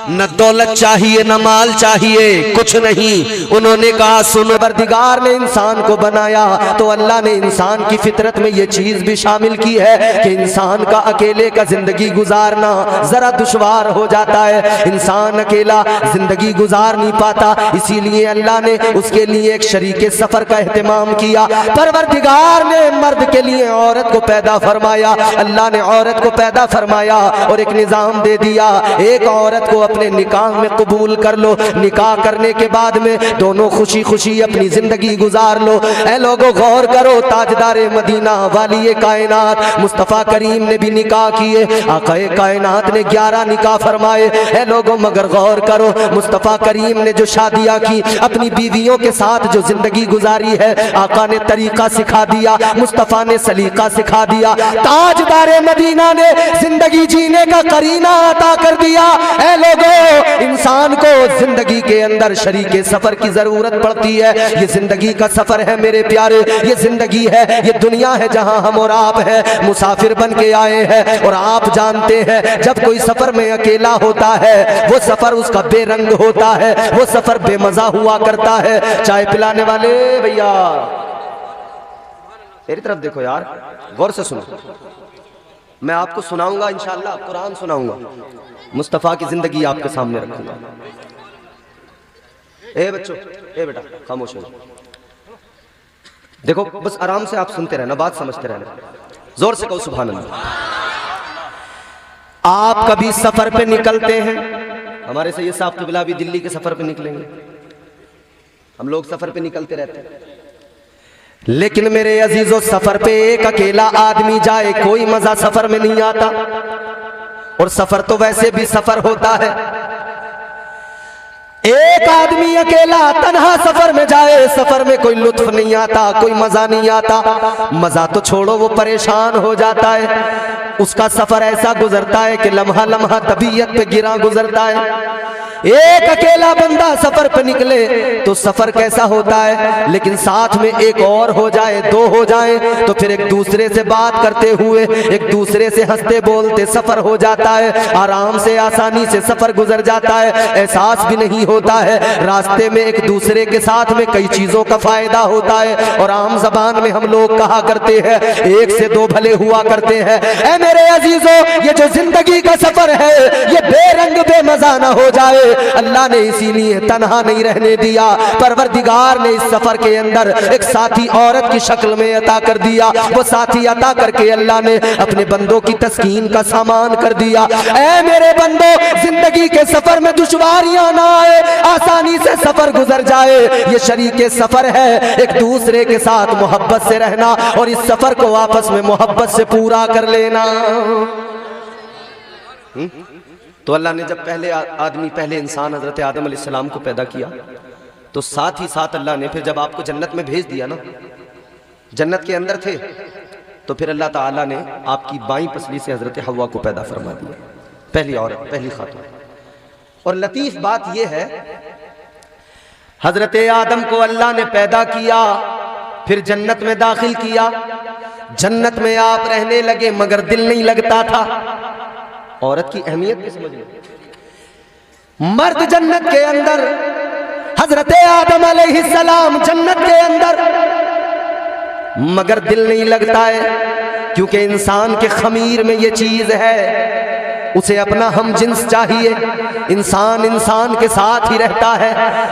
न दौलत चाहिए न माल चाहिए, कुछ नहीं। उन्होंने कहा सुनो, परवरदिगार ने इंसान को बनाया तो अल्लाह ने इंसान की फितरत में ये चीज भी शामिल की है कि इंसान का अकेले का जिंदगी गुजारना जरा दुश्वार हो जाता है। इंसान अकेला जिंदगी गुजार नहीं पाता, इसीलिए अल्लाह ने उसके लिए एक शरीके सफर का एहतमाम किया। परवरदिगार ने मर्द के लिए औरत को पैदा फरमाया, अल्लाह ने औरत को पैदा फरमाया और एक निजाम दे दिया, एक औरत को अपने निकाह में कबूल कर लो, निकाह करने के बाद में दोनों खुशी खुशी अपनी जिंदगी गुजार लो। ऐ लोगों गौर करो, ताजदारे मदीना वाली कायनात मुस्तफ़ा करीम ने भी निकाह किए, आक़ाए कायनात ने 11 निकाह फरमाए। ऐ लोगों मगर गौर करो, मुस्तफ़ा करीम ने जो शादियां की, अपनी बीवियों के साथ जो जिंदगी गुजारी है, आका ने तरीका सिखा दिया, मुस्तफ़ा ने सलीका सिखा दिया, ताजदारे मदीना ने जिंदगी जीने का करीना अता कर दिया। ऐ लोगों, इंसान को जिंदगी के अंदर शरीके सफर की जरूरत पड़ती है। ये जिंदगी का सफर है मेरे प्यारे, ये जिंदगी है, ये दुनिया है जहां हम और आप है मुसाफिर बन के आए हैं। और आप जानते हैं जब कोई सफर में अकेला होता है वो सफर उसका बेरंग होता है, वो सफर बेमजा हुआ करता है। चाय पिलाने वाले भैया मेरी तरफ देखो यार, गौर से सुनो, मैं आपको सुनाऊंगा इंशाअल्लाह, कुरान सुनाऊंगा, मुस्तफ़ा की जिंदगी आपके सामने रखूंगा। ए बच्चों, ए बेटा खामोश हो, देखो बस आराम से आप सुनते रहना, बात समझते रहना, जोर से कहो सुभान अल्लाह। आप कभी सफर पे निकलते हैं, हमारे सैयद साहब तो बिला भी दिल्ली के सफर पे निकलेंगे, हम लोग सफर पे निकलते रहते हैं, लेकिन मेरे अजीजों सफर पे एक अकेला आदमी जाए कोई मजा सफर में नहीं आता। और सफर तो वैसे भी सफर होता है, एक आदमी अकेला तन्हा सफर में जाए, सफर में कोई लुत्फ नहीं आता, कोई मजा नहीं आता। मजा तो छोड़ो, वो परेशान हो जाता है, उसका सफर ऐसा गुजरता है कि लम्हा लम्हा तबीयत पे गिरा गुजरता है। एक अकेला बंदा सफर पे निकले तो सफर कैसा होता है, लेकिन साथ में एक और हो जाए, दो हो जाए, तो फिर एक दूसरे से बात करते हुए, एक दूसरे से हंसते बोलते सफर हो जाता है, आराम से आसानी से सफर गुजर जाता है, एहसास भी नहीं होता है। रास्ते में एक दूसरे के साथ में कई चीजों का फायदा होता है और आम जबान में हम लोग कहा करते हैं एक से दो भले हुआ करते हैं। ऐ मेरे अजीजों, ये जो जिंदगी का सफर है ये बेरंग बेमजा ना हो जाए, अल्लाह ने इसीलिए तन्हा नहीं रहने दिया। परवरदिगार ने इस सफर के अंदर एक साथी औरत की शक्ल में अता कर दिया, वो साथी अता करके अल्लाह ने अपने बंदों की तस्कीन का सामान कर दिया। ऐ मेरे बंदों, जिंदगी के सफर में दुश्वारियां ना आए, आसानी से सफर गुजर जाए, ये शरीके सफर है, एक दूसरे के साथ मोहब्बत से रहना और इस सफर को आपस में मोहब्बत से पूरा कर लेना। तो अल्लाह ने जब पहले आदमी, पहले इंसान हजरत आदम अलैहिस्सलाम को पैदा किया तो साथ ही साथ अल्लाह ने फिर जब आपको जन्नत में भेज दिया ना, जन्नत के अंदर थे, तो फिर अल्लाह ताला ने आपकी बाईं पसली से हजरत हव्वा को पैदा फरमा दिया, पहली औरत, पहली खातून। और लतीफ बात यह है, हजरत आदम को अल्लाह ने पैदा किया, फिर जन्नत में दाखिल किया, जन्नत में आप रहने लगे मगर दिल नहीं लगता था। औरत की अहमियत भी समझ लो। मर्द जन्नत के अंदर, हजरत आदम अलैहिस्सलाम जन्नत के अंदर, मगर दिल नहीं लगता है, क्योंकि इंसान के खमीर में ये चीज है, उसे अपना हम जिन्स चाहिए। इंसान इंसान के साथ ही रहता है।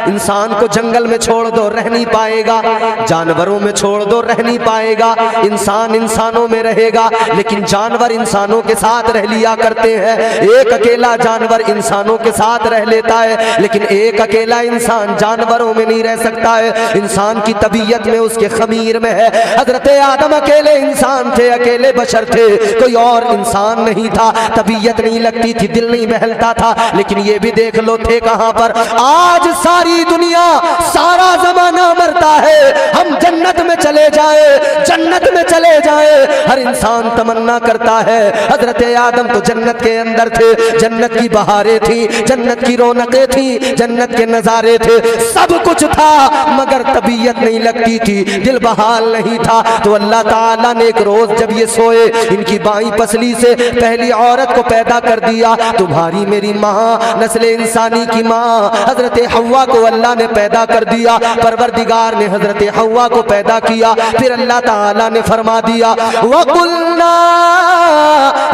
इंसान को जंगल में छोड़ दो रह नहीं पाएगा, जानवरों में छोड़ दो रह नहीं पाएगा। इंसान इंसानों में रहेगा, लेकिन जानवर इंसानों के साथ रह लिया करते हैं। एक अकेला जानवर इंसानों के साथ रह लेता है, लेकिन एक अकेला इंसान जानवरों में नहीं रह सकता है। इंसान की तबीयत में, उसके खमीर में है। हजरत आदम अकेले इंसान थे, अकेले बशर थे, कोई और इंसान नहीं था। तबीयत नहीं लगती थी, दिल नहीं बहलता था। लेकिन ये भी देख लो थे कहां पर। आज सारी दुनिया, सारा जमाना मरता है, हम जन्नत में चले जाए, जन्नत में चले जाए, हर इंसान तमन्ना करता है। हजरत आदम तो जन्नत के अंदर थे, जन्नत की बहारें थी, जन्नत की रौनकें थी, जन्नत के नजारे थे, सब कुछ था, मगर तबीयत नहीं लगती थी, दिल बहाल नहीं था। तो अल्लाह ताला ने एक रोज जब ये सोए, इनकी बाईं पसली से पहली औरत को पैदा कर दिया। तुम्हारी मेरी माँ, नस्ल इंसानी की माँ हजरत हव्वा को अल्लाह ने पैदा कर दिया। परवरदिगार ने हजरत हव्वा को पैदा किया। फिर अल्लाह ताला ने फरमा दिया, वकुल्ना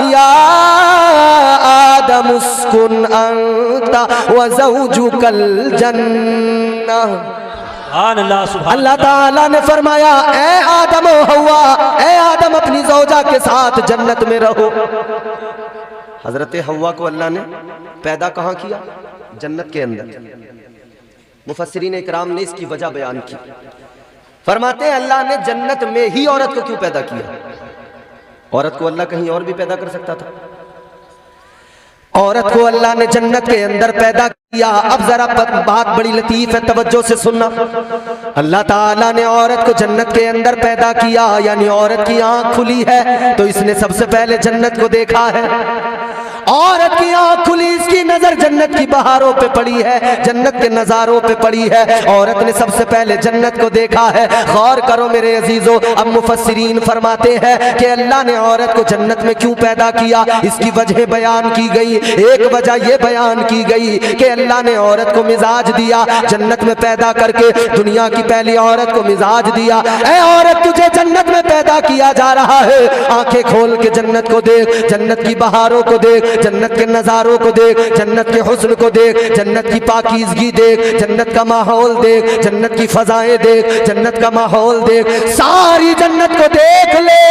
या आदम उस्कुन अंता व ज़ौजुकल जन्नह। अल्लाह ताला ने फरमाया, ए आदम ओ हव्वा, ए आदम अपनी ज़ौजा के साथ जन्नत में रहो। हजरत हव्वा को अल्लाह ने पैदा कहाँ किया? जन्नत के अंदर। मुफस्सिरीन इकराम ने इसकी वजह बयान की। फरमाते हैं अल्लाह ने जन्नत में ही औरत को क्यों पैदा किया? औरत को अल्लाह कहीं और भी पैदा कर सकता था। औरत को अल्लाह ने जन्नत के अंदर पैदा किया। अब जरा बात बड़ी लतीफ है, तवज्जो से सुनना। अल्लाह ताला ने औरत को जन्नत के अंदर पैदा किया, यानी औरत की आंख खुली है तो इसने सबसे पहले जन्नत को देखा है। औरत की आंख खुली, इसकी नजर जन्नत की बहारों पे पड़ी है, जन्नत के नजारों पे पड़ी है। औरत ने सबसे पहले जन्नत को देखा है। गौर करो मेरे अजीजों, अब मुफस्सिरीन फरमाते हैं कि अल्लाह ने औरत को जन्नत में क्यों पैदा किया, इसकी वजह बयान की गई। एक वजह यह बयान की गई कि अल्लाह ने औरत को मिजाज दिया, जन्नत में पैदा करके दुनिया की पहली औरत को मिजाज दिया। ऐ औरत, तुझे जन्नत में पैदा किया जा रहा है, आंखें खोल के जन्नत को देख, जन्नत की बहारों को देख, जन्नत के नजारों को देख, जन्नत के हुस्न को देख, जन्नत की पाकीज़गी देख, जन्नत का माहौल देख, जन्नत की फजाएं देख, जन्नत का माहौल देख, सारी जन्नत को देख ले।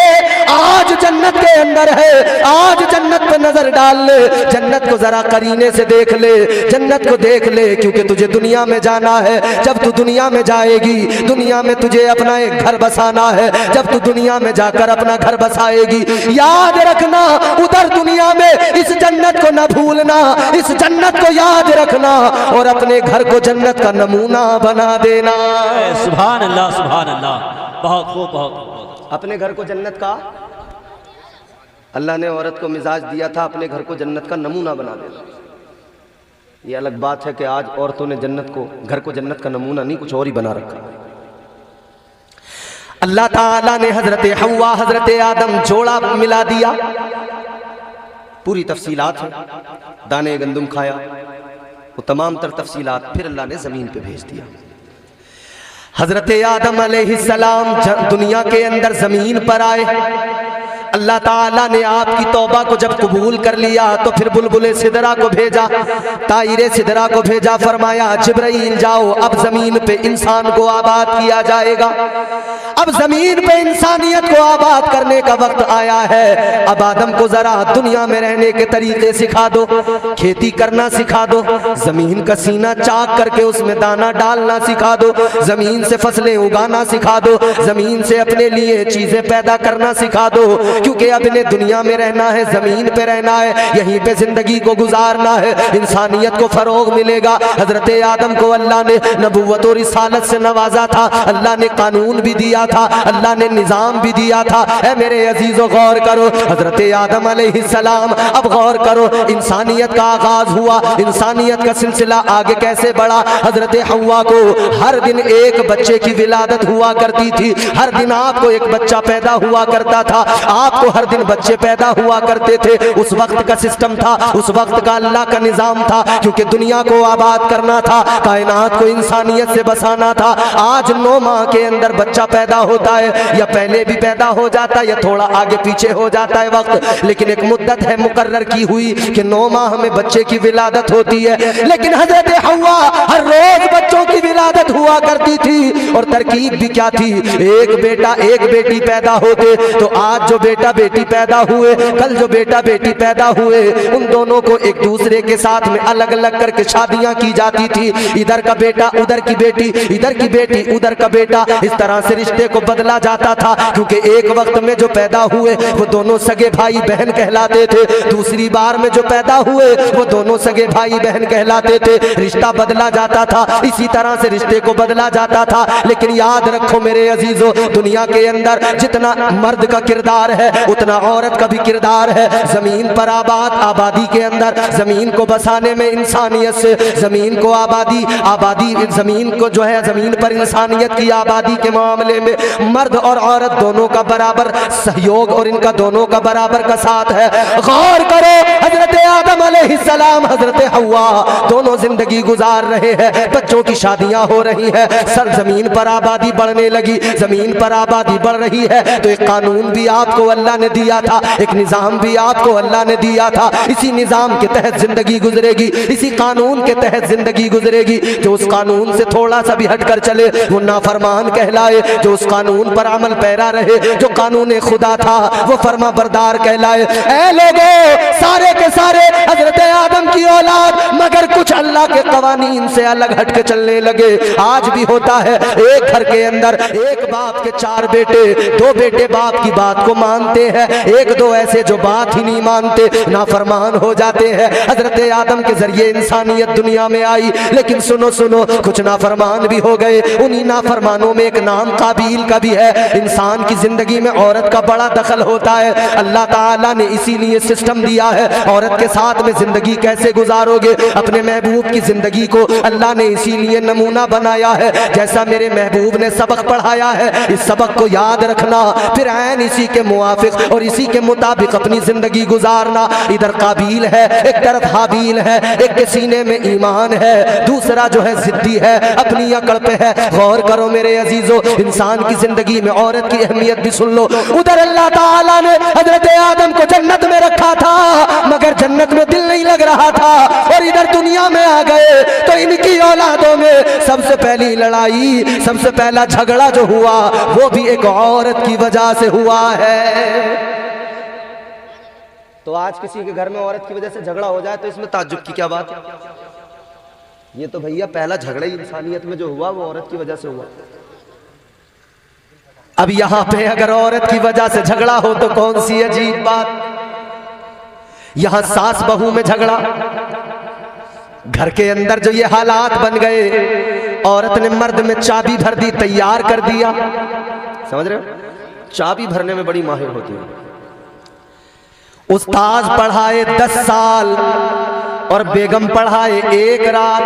आज जन्नत के अंदर है, आज जन्नत पे नजर डाल ले, जन्नत को जरा करीने से देख ले, जन्नत को देख ले, क्योंकि तुझे दुनिया में जाना है। जब तू दुनिया में जाएगी, दुनिया में तुझे अपना एक घर बसाना है। जब तू दुनिया में जाकर अपना घर बसाएगी, याद रखना उधर दुनिया में इस जन्नत को न भूलना, इस जन्नत को याद रखना और अपने घर को जन्नत का नमूना बना देना। सुभान अल्लाह, सुभान अल्लाह, बहुत खूब, बहुत खूब। अपने घर को जन्नत का, अल्लाह ने औरत को मिजाज दिया था अपने घर को जन्नत का नमूना बना देना। ये अलग बात है कि आज औरतों ने जन्नत को, घर को जन्नत का नमूना नहीं, कुछ और ही बना रखा। अल्लाह ताला ने हजरत हव्वा, हजरत आदम जोड़ा मिला दिया। पूरी तफसीलात है, दाने गंदुम खाया, वो तमाम तर तफसीलात फिर अल्लाह ने ज़मीन पे भेज दिया। हजरत आदम अलैहिस्सलाम दुनिया के अंदर ज़मीन पर आए। अल्लाह ताला ने आपकी तौबा को जब कबूल कर लिया तो फिर बुलबुले सिदरा को भेजा, तायरे सिदरा को भेजा। फरमाया जिब्राइल जाओ, अब जमीन पे इंसान को आबाद किया जाएगा, अब जमीन पे इंसानियत को आबाद करने का वक्त आया है। अब आदम को जरा दुनिया में रहने के तरीके सिखा दो, खेती करना सिखा दो, जमीन का सीना चाक करके उसमें दाना डालना सिखा दो, जमीन से फसलें उगाना सिखा दो, जमीन से अपने लिए चीजें पैदा करना सिखा दो। क्योंकि अब इन्हें दुनिया में रहना है, जमीन पे रहना है, यहीं पे जिंदगी को गुजारना है, इंसानियत को फरोग मिलेगा। हजरत आदम को अल्लाह ने नबुव्वत और रिसालत से नवाजा था, अल्लाह ने कानून भी दिया था, अल्लाह ने निजाम भी दिया था। ऐ मेरे अजीजों गौर करो, हजरत आदम अलैहिस्सलाम, अब गौर करो, इंसानियत का आगाज हुआ, इंसानियत का सिलसिला आगे कैसे बढ़ा। हजरत हव्वा को हर दिन एक बच्चे की विलादत हुआ करती थी, हर दिन आपको एक बच्चा पैदा हुआ करता था, आपको हर दिन बच्चे पैदा हुआ करते थे। उस वक्त का सिस्टम था, उस वक्त का अल्लाह का निजाम था, क्योंकि दुनिया को आबाद करना था, कायनात को इंसानियत से बसाना था। आज 9 माह के अंदर बच्चा पैदा होता है, या पहले भी पैदा हो जाता है या थोड़ा आगे पीछे हो जाता है वक्त, लेकिन एक मुद्दत है मुकर्रर की हुई कि 9 माह में बच्चे की विलादत होती है। लेकिन हजरत हव्वा हर रोज बच्चों की विलादत हुआ करती थी, और तरकीब भी क्या थी, एक बेटा एक बेटी पैदा होते। तो आज जो बेटा बेटी पैदा हुए, कल जो बेटा बेटी पैदा हुए, उन दोनों को एक दूसरे के साथ में अलग अलग करके शादियां की जाती थी। इधर का बेटा उधर की बेटी, इधर की बेटी उधर का बेटा, इस तरह से रिश्ते को बदला जाता था। क्योंकि एक वक्त में जो पैदा हुए वो दोनों सगे भाई बहन कहलाते थे, दूसरी बार में जो पैदा हुए वो दोनों सगे भाई बहन कहलाते थे, रिश्ता बदला जाता था, इसी तरह से रिश्ते को बदला जाता था। लेकिन याद रखो मेरे अजीजों, दुनिया के अंदर जितना मर्द का किरदार है उतना औरत का भी किरदार है। जमीन पर आबादी के अंदर, जमीन को बसाने में इंसानियत से, जमीन को आबादी जमीन को जो है जमीन पर इंसानियत की आबादी के मामले में मर्द और औरत दोनों का बराबर सहयोग और इनका दोनों का बराबर का साथ है। गौर करो, हजरत आदम अलैहिस्सलाम, हजरत हव्वा दोनों जिंदगी गुजार रहे हैं, बच्चों की शादियां हो रही है, सर जमीन पर आबादी बढ़ने लगी, जमीन पर आबादी बढ़ रही है। तो एक कानून भी आपको अल्लाह ने दिया था, एक निजाम भी आपको अल्लाह ने दिया था, इसी निजाम के तहत जिंदगी गुजरेगी, इसी कानून के तहत जिंदगी गुजरेगी। जो उस कानून से थोड़ा सा भी हटकर चले वो नाफरमान कहलाए, जो उस कानून पर अमल पैरा रहे, जो कानून खुदा था वो फर्मा बरदार कहलाए। ऐ लोगों, सारे के सारे हजरत आदम की औलाद, मगर कुछ अल्लाह के कवानीन से अलग हट के चलने लगे। आज भी होता है, एक घर के अंदर एक बाप के 4 बेटे, 2 बेटे बाप की बात को मानते हैं, 1-2 ऐसे जो बात ही नहीं मानते, नाफरमान हो जाते हैं। हजरत आदम के जरिए इंसानियत दुनिया में आई, लेकिन सुनो सुनो, कुछ नाफरमान भी हो गए। उन्हीं नाफरमानों में एक नाम काबील का भी है। इंसान की जिंदगी में औरत का बड़ा दखल होता है, अल्लाह ताला ने इसीलिए सिस्टम दिया है। औरत के साथ में जिंदगी कैसे गुजारोगे, अपने महबूब की जिंदगी को अल्लाह ने इसीलिए नमूना बनाया है। जैसा मेरे महबूब ने सबक पढ़ाया है, इस सबक को याद रखना, फिर ऐन इसी के मुआफिक और इसी के मुताबिक अपनी जिंदगी गुजारना। इधर काबील है, एक तरफ हाबील है, एक के सीने में ईमान है, दूसरा जो है जिद्दी है, अपनी अकड़ पे है। गौर करो मेरे अजीजों, इंसान की जिंदगी में औरत की अहमियत भी सुन लो। उधर अल्लाह ताला ने हजरत आदम को जन्नत में रखा था, मगर जन्नत में दिल नहीं लग रहा था, और इधर दुनिया में आ गए तो इनकी औलादों में सबसे पहली लड़ाई, सबसे पहला झगड़ा जो हुआ वो भी एक औरत की वजह से हुआ है। तो आज किसी के घर में औरत की वजह से झगड़ा हो जाए तो इसमें ताज्जुब की क्या बात है? ये तो भैया पहला झगड़ा ही इंसानियत में जो हुआ वो औरत की वजह से हुआ। अब यहां पे अगर औरत की वजह से झगड़ा हो तो कौन सी अजीब बात। यहां सास बहू में झगड़ा, घर के अंदर जो ये हालात बन गए, औरत ने मर्द में चाबी भर दी, तैयार कर दिया। समझ रहे हो, चाबी भरने में बड़ी माहिर होती है। उस्ताद पढ़ाए 10 साल और बेगम पढ़ाए 1 रात,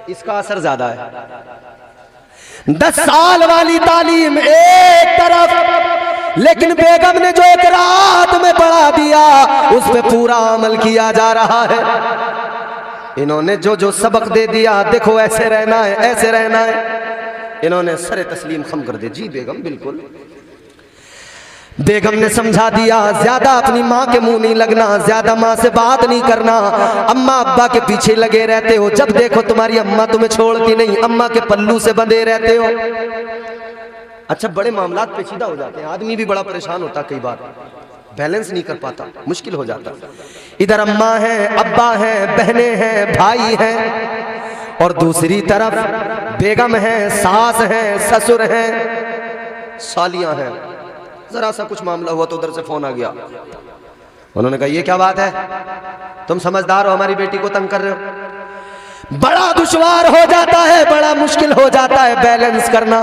इसका असर ज्यादा है। 10 साल वाली तालीम एक तरफ, लेकिन बेगम ने जो 1 रात में पढ़ा दिया उस पे पूरा अमल किया जा रहा है। इन्होंने जो जो सबक दे दिया, देखो ऐसे रहना है, ऐसे रहना है, इन्होंने सरे तस्लीम खम कर दे। जी बेगम, बिल्कुल। बेगम ने समझा दिया, ज्यादा अपनी माँ के मुंह नहीं लगना, ज्यादा माँ से बात नहीं करना, अम्मा अब्बा के पीछे लगे रहते हो, जब देखो तुम्हारी अम्मा तुम्हें छोड़ती नहीं, अम्मा के पल्लू से बंधे रहते हो। अच्छा, बड़े मामलात पेचीदा हो जाते हैं, आदमी भी बड़ा परेशान होता, कई बार बैलेंस नहीं कर पाता, मुश्किल हो जाता। इधर अम्मा है, अब्बा है, बहनें हैं, भाई हैं, और दूसरी तरफ बेगम है, सास है, ससुर है, सालियां हैं। जरा सा कुछ मामला हुआ तो उधर से फोन आ गया। उन्होंने कहा ये क्या बात है, तुम समझदार हो, हमारी बेटी को तंग कर रहे हो। बड़ा दुश्वार हो जाता है, बड़ा मुश्किल हो जाता है बैलेंस करना।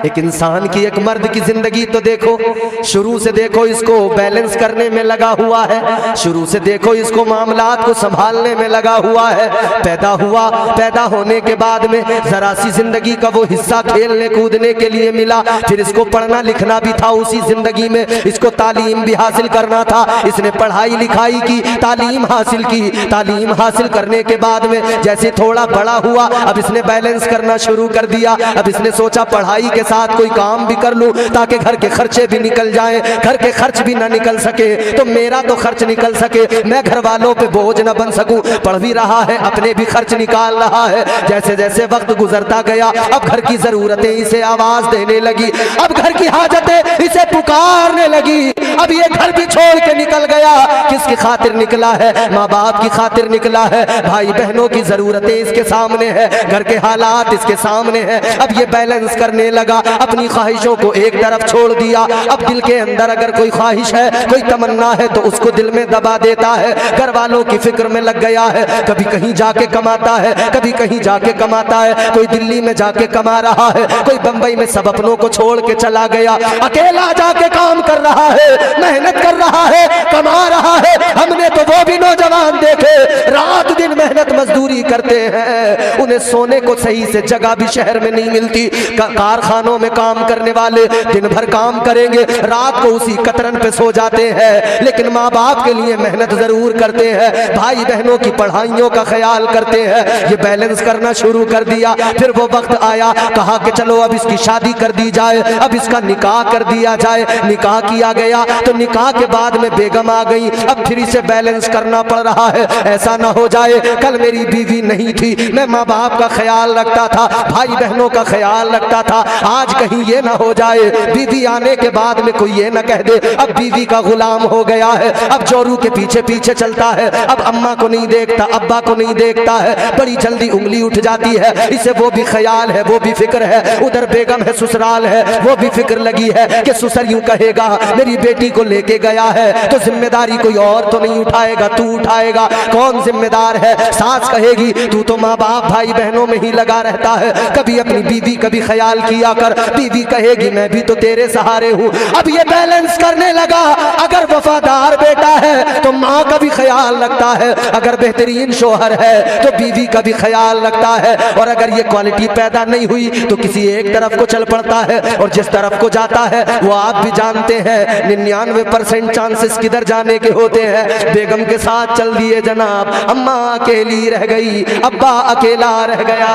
एक इंसान की, एक मर्द की जिंदगी तो देखो, शुरू से देखो इसको बैलेंस करने में लगा हुआ है, शुरू से देखो इसको मामलात को संभालने में लगा हुआ है। पैदा हुआ, पैदा होने के बाद में जरा सी जिंदगी का वो हिस्सा खेलने कूदने के लिए मिला, फिर इसको पढ़ना लिखना भी था उसी जिंदगी में, इसको तालीम भी हासिल करना था। इसने पढ़ाई लिखाई की, तालीम हासिल की, तालीम हासिल करने के बाद में जैसे थोड़ा बड़ा हुआ, अब इसने बैलेंस करना शुरू कर दिया। अब इसने सोचा पढ़ाई के साथ कोई काम भी कर लूं ताकि घर के खर्चे भी निकल जाएं, घर के खर्च भी ना निकल सके तो मेरा तो खर्च निकल सके, मैं घर वालों पे बोझ न बन सकूं। पढ़ भी रहा है, अपने भी खर्च निकाल रहा है। जैसे जैसे वक्त गुजरता गया, अब घर की जरूरतें इसे आवाज देने लगी, अब घर की हाजतें इसे पुकारने लगी। अब ये घर भी छोड़ के निकल गया। किसकी खातिर निकला है? माँ बाप की खातिर निकला है, भाई बहनों की जरूरतें इसके सामने है, घर के हालात इसके सामने है। अब ये बैलेंस करने लगा, अपनी ख्वाहिशों को एक तरफ छोड़ दिया। अब दिल के अंदर अगर कोई ख्वाहिश है, कोई तमन्ना है तो उसको दिल में दबा देता है, घर वालों की फिक्र में लग गया है। कभी कहीं जाके कमाता है, कभी कहीं जाके कमाता है, कोई दिल्ली में जाके कमा रहा है, कोई बंबई में सब अपनों को छोड़ के चला गया, अकेला जाके काम कर रहा है, मेहनत कर रहा है, कमा रहा है। हमने तो वो भी नौजवान देखे रात दिन मेहनत मजदूरी करते हैं, उन्हें सोने को सही से जगह भी शहर में नहीं मिलती। कारखानों में काम करने वाले दिन भर काम करेंगे, रात को उसी कतरन पे सो जाते हैं, लेकिन माँ बाप के लिए मेहनत जरूर करते हैं, भाई बहनों की पढ़ाइयों का ख्याल करते हैं। ये बैलेंस करना शुरू कर दिया। फिर वो वक्त आया, कहा कि चलो अब इसकी शादी कर दी जाए, अब इसका निकाह कर दिया जाए। निकाह किया गया तो निकाह के बाद में बेगम आ गई, अब फिर इसे बैलेंस करना पड़ रहा है। ऐसा ना हो जाए कल मेरी बीवी नहीं थी, मैं माँ बाप का ख्याल रखता था, भाई बहनों का ख्याल रखता था, आज कहीं ये ना हो जाए बीवी आने के बाद में कोई ये ना कह दे अब बीवी का गुलाम हो गया है, अब जोरू के पीछे पीछे चलता है, अब अम्मा को नहीं देखता, अब्बा को नहीं देखता है, बड़ी जल्दी उंगली उठ जाती है। इसे वो भी ख्याल है, वो भी फिक्र है, उधर बेगम है, ससुराल है, वो भी फिक्र लगी है कि ससुर यूं कहेगा मेरी बेटी को लेके गया है तो जिम्मेदारी कोई और तो नहीं उठाएगा, तू उठाएगा, कौन जिम्मेदार है? सास कहेगी तू तो माँ बाप भाई बहनों में ही लगा रहता है, कभी अपनी बीवी का भी ख्याल किया कर। बीवी कहेगी मैं भी तो तेरे सहारे हूँ। अब ये बैलेंस करने लगा, अगर वफादार बेटा है तो माँ का भी ख्याल रखता है, अगर बेहतरीन शोहर है तो बीवी का भी ख्याल रखता है, और अगर ये क्वालिटी पैदा नहीं हुई तो किसी एक तरफ को चल पड़ता है, और जिस तरफ को जाता है वो आप भी जानते हैं 99% चांसेस किधर जाने के होते हैं। बेगम के साथ चल दिए जनाब, अम्मा अकेली रह गई, अब्बा अकेला रह गया।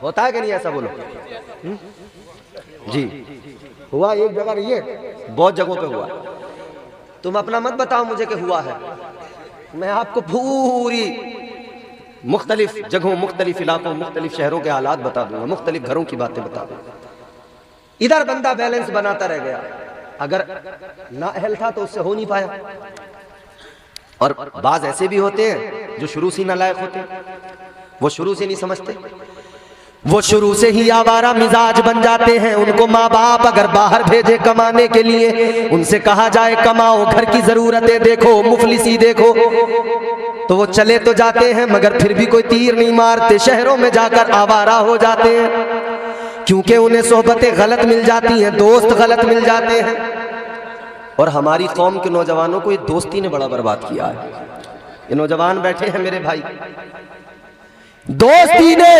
होता है कि नहीं? ऐसा बोलो जी। हुआ एक जगह नहीं है, बहुत जगहों पे हुआ। तुम अपना मत बताओ मुझे कि हुआ है, मैं आपको पूरी मुख्तलिफ जगहों, मुख्तलिफ इलाकों, मुख्तलिफ शहरों के हालात बता दूंगा, मुख्तलिफ घरों की बातें बता दूंगा। इधर बंदा बैलेंस बनाता रह गया, अगर ना अहल था तो उससे हो नहीं पाया। और बाज ऐसे भी होते हैं जो शुरू से नालायक होते हैं, वो शुरू से नहीं समझते, वो शुरू से ही आवारा मिजाज बन जाते हैं। उनको माँ बाप अगर बाहर भेजे कमाने के लिए, उनसे कहा जाए कमाओ, घर की जरूरतें देखो, मुफलिसी देखो, तो वो चले तो जाते हैं मगर फिर भी कोई तीर नहीं मारते, शहरों में जाकर आवारा हो जाते हैं, क्योंकि उन्हें सोहबतें गलत मिल जाती हैं, दोस्त गलत मिल जाते हैं। और हमारी कौम के नौजवानों को ये दोस्ती ने बड़ा बर्बाद किया है। ये नौजवान बैठे हैं मेरे भाई, दोस्ती ने,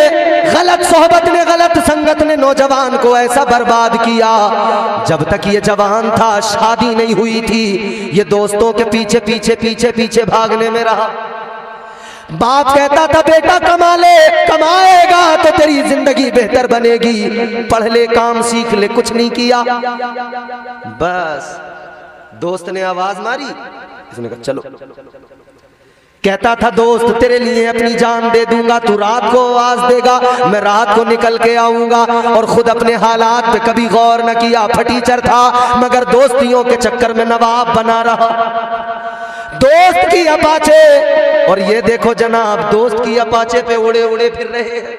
गलत सोहबत ने, गलत संगत ने नौजवान को ऐसा बर्बाद किया। जब तक ये जवान था, शादी नहीं हुई थी, ये दोस्तों के पीछे पीछे पीछे पीछे भागने में रहा। बाप कहता था बेटा कमा ले, कमाएगा तो तेरी जिंदगी बेहतर बनेगी, पढ़ ले, काम सीख ले, कुछ नहीं किया। बस दोस्त ने आवाज मारी, इसने कहा चलो। कहता था दोस्त तेरे लिए अपनी जान दे दूंगा, तू रात को आवाज देगा, मैं रात को निकल के आऊंगा, और खुद अपने हालात पे कभी गौर न किया। फटीचर था मगर दोस्तियों के चक्कर में नवाब बना रहा, दोस्त की अपाचे। और ये देखो जनाब, दोस्त की अपाचे पे उड़े उड़े फिर रहे हैं।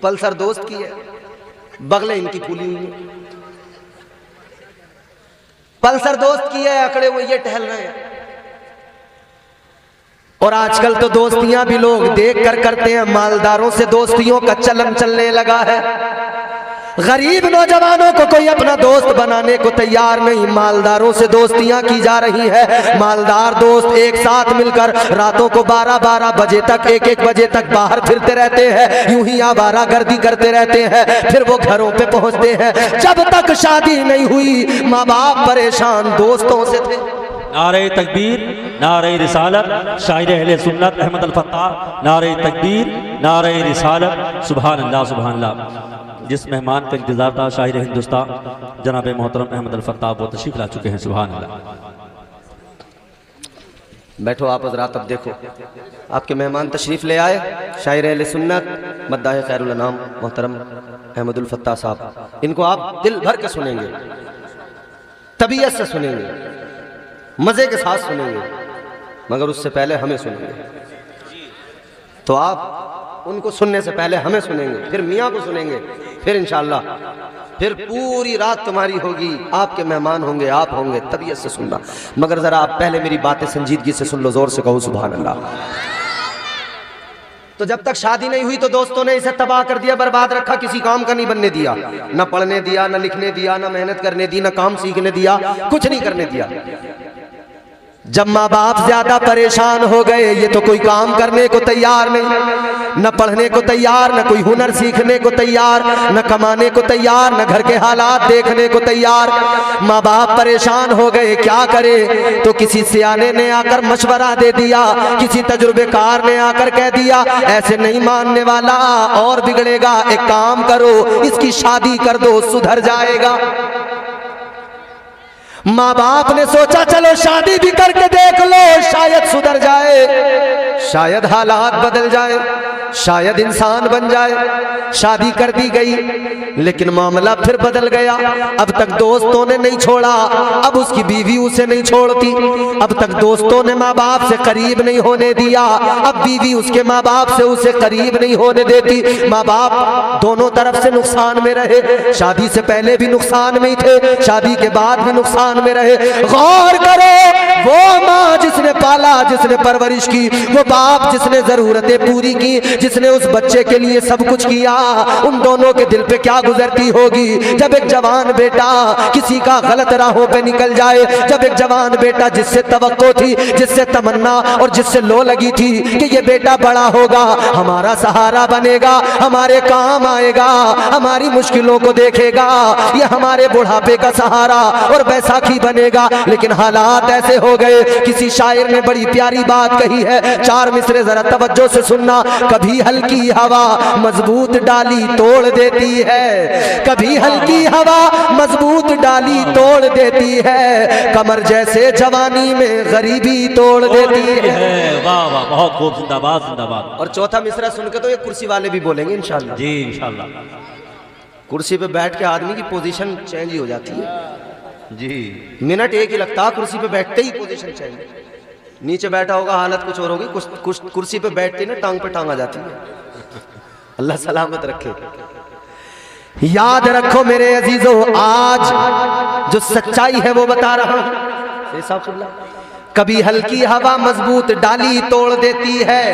पल्सर दोस्त की है, बगले इनकी फूली हुई है। पल्सर दोस्त की है, अकड़े हुए ये टहल रहे हैं। और आजकल तो दोस्तियां भी लोग देख कर करते हैं, मालदारों से दोस्तियों का चलन चलने लगा है। गरीब नौजवानों को कोई अपना दोस्त बनाने को तैयार नहीं, मालदारों से दोस्तियां की जा रही है। मालदार दोस्त एक साथ मिलकर रातों को 12-12 बजे तक, 1-1 बजे तक बाहर फिरते रहते हैं, यूं ही आवारागर्दी करते रहते हैं, फिर वो घरों पे पहुंचते हैं। जब तक शादी नहीं हुई माँ बाप परेशान दोस्तों से थे। नारे तकबीर, नारे रिसालत, शायर अहले सुन्नत अहमद अल फत्ताह, नारे तकबीर, नारे रिसालत, सुभान अल्लाह सुभान अल्लाह। जिस मेहमान का इंतजार था, शायर हिंदुस्तान जनाब मोहतरम अहमद अल फत्ताह, वो तशरीफ ला चुके हैं। सुभान अल्लाह। बैठो आप हज़रात, अब देखो आपके मेहमान तशरीफ ले आए, शायर अहले सुन्नत मद्दाह खैरुल अनाम मोहतरम अहमद अल फत्ताह साहब। इनको आप दिल भर के सुनेंगे, तबीयत से सुनेंगे, मजे के साथ सुनेंगे, मगर उससे पहले हमें सुनेंगे। तो आप उनको सुनने से पहले हमें सुनेंगे, फिर मियाँ को सुनेंगे, फिर इंशाअल्लाह फिर पूरी रात तुम्हारी होगी, आपके मेहमान होंगे, आप होंगे, तबीयत से सुनना। मगर जरा आप पहले मेरी बातें संजीदगी से सुन लो, जोर से कहो सुभान अल्लाह। तो जब तक शादी नहीं हुई तो दोस्तों ने इसे तबाह कर दिया, बर्बाद रखा, किसी काम का नहीं बनने दिया, न पढ़ने दिया, न लिखने दिया, न मेहनत करने दी, न काम सीखने दिया, कुछ नहीं करने दिया। जब माँ बाप ज्यादा परेशान हो गए, ये तो कोई काम करने को तैयार नहीं, न पढ़ने को तैयार, न कोई हुनर सीखने को तैयार, न कमाने को तैयार, न घर के हालात देखने को तैयार। माँ बाप परेशान हो गए, क्या करे? तो किसी सियाने ने आकर मशवरा दे दिया, किसी तजुर्बेकार ने आकर कह दिया ऐसे नहीं मानने वाला और बिगड़ेगा, एक काम करो इसकी शादी कर दो, सुधर जाएगा। माँ बाप ने सोचा चलो शादी भी करके देख लो, शायद सुधर जाए, शायद हालात बदल जाए, शायद इंसान बन जाए। शादी कर दी गई, लेकिन मामला फिर बदल गया। अब तक दोस्तों ने नहीं छोड़ा, अब उसकी बीवी उसे नहीं छोड़ती। अब तक दोस्तों ने माँ बाप से करीब नहीं होने दिया, अब बीवी उसके माँ बाप से उसे करीब नहीं होने देती। माँ बाप दोनों तरफ से नुकसान में रहे, शादी से पहले भी नुकसान में ही थे, शादी के बाद भी नुकसान में रहे। गौर करो, वो माँ जिसने पाला, जिसने परवरिश की, वो बाप जिसने जरूरतें पूरी की, जिसने उस बच्चे के लिए सब कुछ किया, उन दोनों के दिल पे क्या गुजरती होगी जब एक जवान बेटा किसी का गलत राहों पे निकल जाए, जब एक जवान बेटा जिससे तवक्को थी, जिससे तमन्ना और जिससे लो लगी थी कि ये बेटा बड़ा होगा, हमारा सहारा बनेगा, हमारे काम आएगा, हमारी मुश्किलों को देखेगा, ये हमारे बुढ़ापे का सहारा और बैसाखी बनेगा। लेकिन हालात ऐसे हो गए। किसी शायर ने बड़ी प्यारी बात कही है, 4 मिसरे जरा तवज्जो से सुनना। कभी हल्की हवा मजबूत डाली तोड़ देती है, कभी हल्की हवा मजबूत डाली तोड़ देती है, कमर जैसे जवानी में गरीबी तोड़ देती है। वाह वाह, बहुत खूब, जिंदाबाद जिंदाबाद। और चौथा मिसरा सुनकर तो ये कुर्सी वाले भी बोलेंगे इंशाल्लाह। जी इंशाल्लाह। कुर्सी पे बैठ के आदमी की पोजीशन चेंज ही हो जाती है जी, मिनट एक ही लगता, कुर्सी पे बैठते ही पोजीशन चेंज। नीचे बैठा होगा हालत कुछ और होगी, कुर्सी पे बैठते ना टांग पे टांग आ जाती है। अल्लाह सलामत रखे। याद रखो मेरे अजीजों, आज जो सच्चाई है वो बता रहा हूं। कभी हल्की हवा मजबूत डाली तोड़ देती है,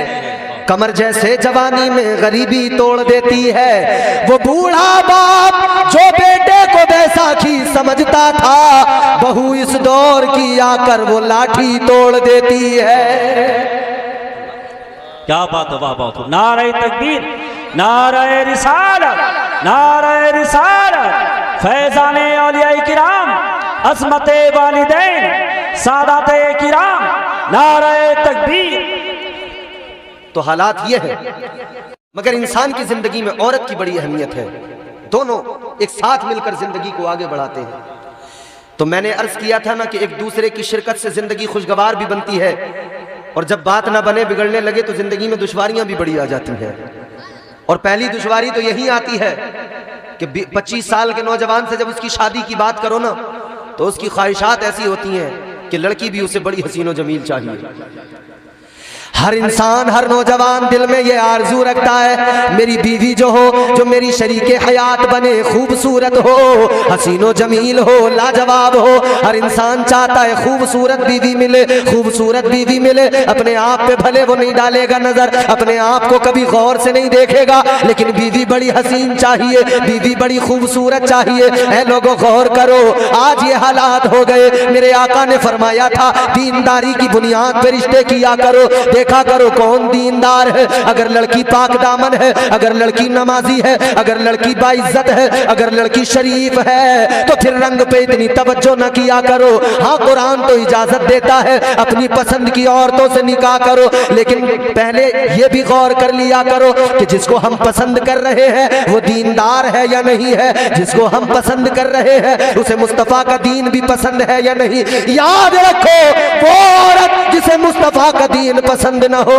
कमर जैसे जवानी में गरीबी तोड़ देती है। वो बूढ़ा बाप जो बेटे को बैसाखी समझता था, बहू इस दौर की आकर वो लाठी तोड़ देती है। क्या बात है, वाह बहुत। नारे तकबीर, नारे रिसालत, नारे रिसालत, फैजाने औलियाए किराम, अस्मते वालिदैन, सादाते किराम, नारे तकबीर। तो हालात ये है, मगर इंसान की जिंदगी में औरत की बड़ी अहमियत है। दोनों एक साथ मिलकर जिंदगी को आगे बढ़ाते हैं। तो मैंने अर्ज किया था ना कि एक दूसरे की शिरकत से जिंदगी खुशगवार भी बनती है, और जब बात ना बने, बिगड़ने लगे तो जिंदगी में दुश्वारियां भी बड़ी आ जाती हैं। और पहली दुश्वारी तो यही आती है कि 25 साल के नौजवान से जब उसकी शादी की बात करो ना, तो उसकी ख्वाहिशात ऐसी होती हैं कि लड़की भी उसे बड़ी हसीनो जमील चाहिए। हर इंसान, हर नौजवान दिल में ये आरजू रखता है मेरी बीवी जो हो, जो मेरी शरीके हयात बने, खूबसूरत हो, हसीनो जमील हो, लाजवाब हो। हर इंसान चाहता है खूबसूरत बीवी मिले, खूबसूरत बीवी मिले। अपने आप पे भले वो नहीं डालेगा नजर, अपने आप को कभी गौर से नहीं देखेगा, लेकिन बीवी बड़ी हसीन चाहिए, बीवी बड़ी खूबसूरत चाहिए। ऐ लोगों गौर करो, आज ये हालात हो गए। मेरे आका ने फरमाया था दीनदारी की बुनियाद पर रिश्ते किया करो, देखा करो कौन दीनदार है। अगर लड़की पाक दामन है, अगर लड़की नमाजी है, अगर लड़की बाइज्जत है, अगर लड़की शरीफ है, तो फिर रंग पे इतनी तवज्जो न किया करो। हाँ, कुरान तो इजाजत देता है अपनी पसंद की औरतों से निकाह करो, लेकिन पहले ये भी गौर कर लिया करो कि जिसको हम पसंद कर रहे हैं वो दीनदार है या नहीं है। जिसको हम पसंद कर रहे हैं उसे मुस्तफा का दीन भी पसंद है या नहीं। याद रखो, वो औरत जिसे मुस्तफा का दीन पसंद न हो,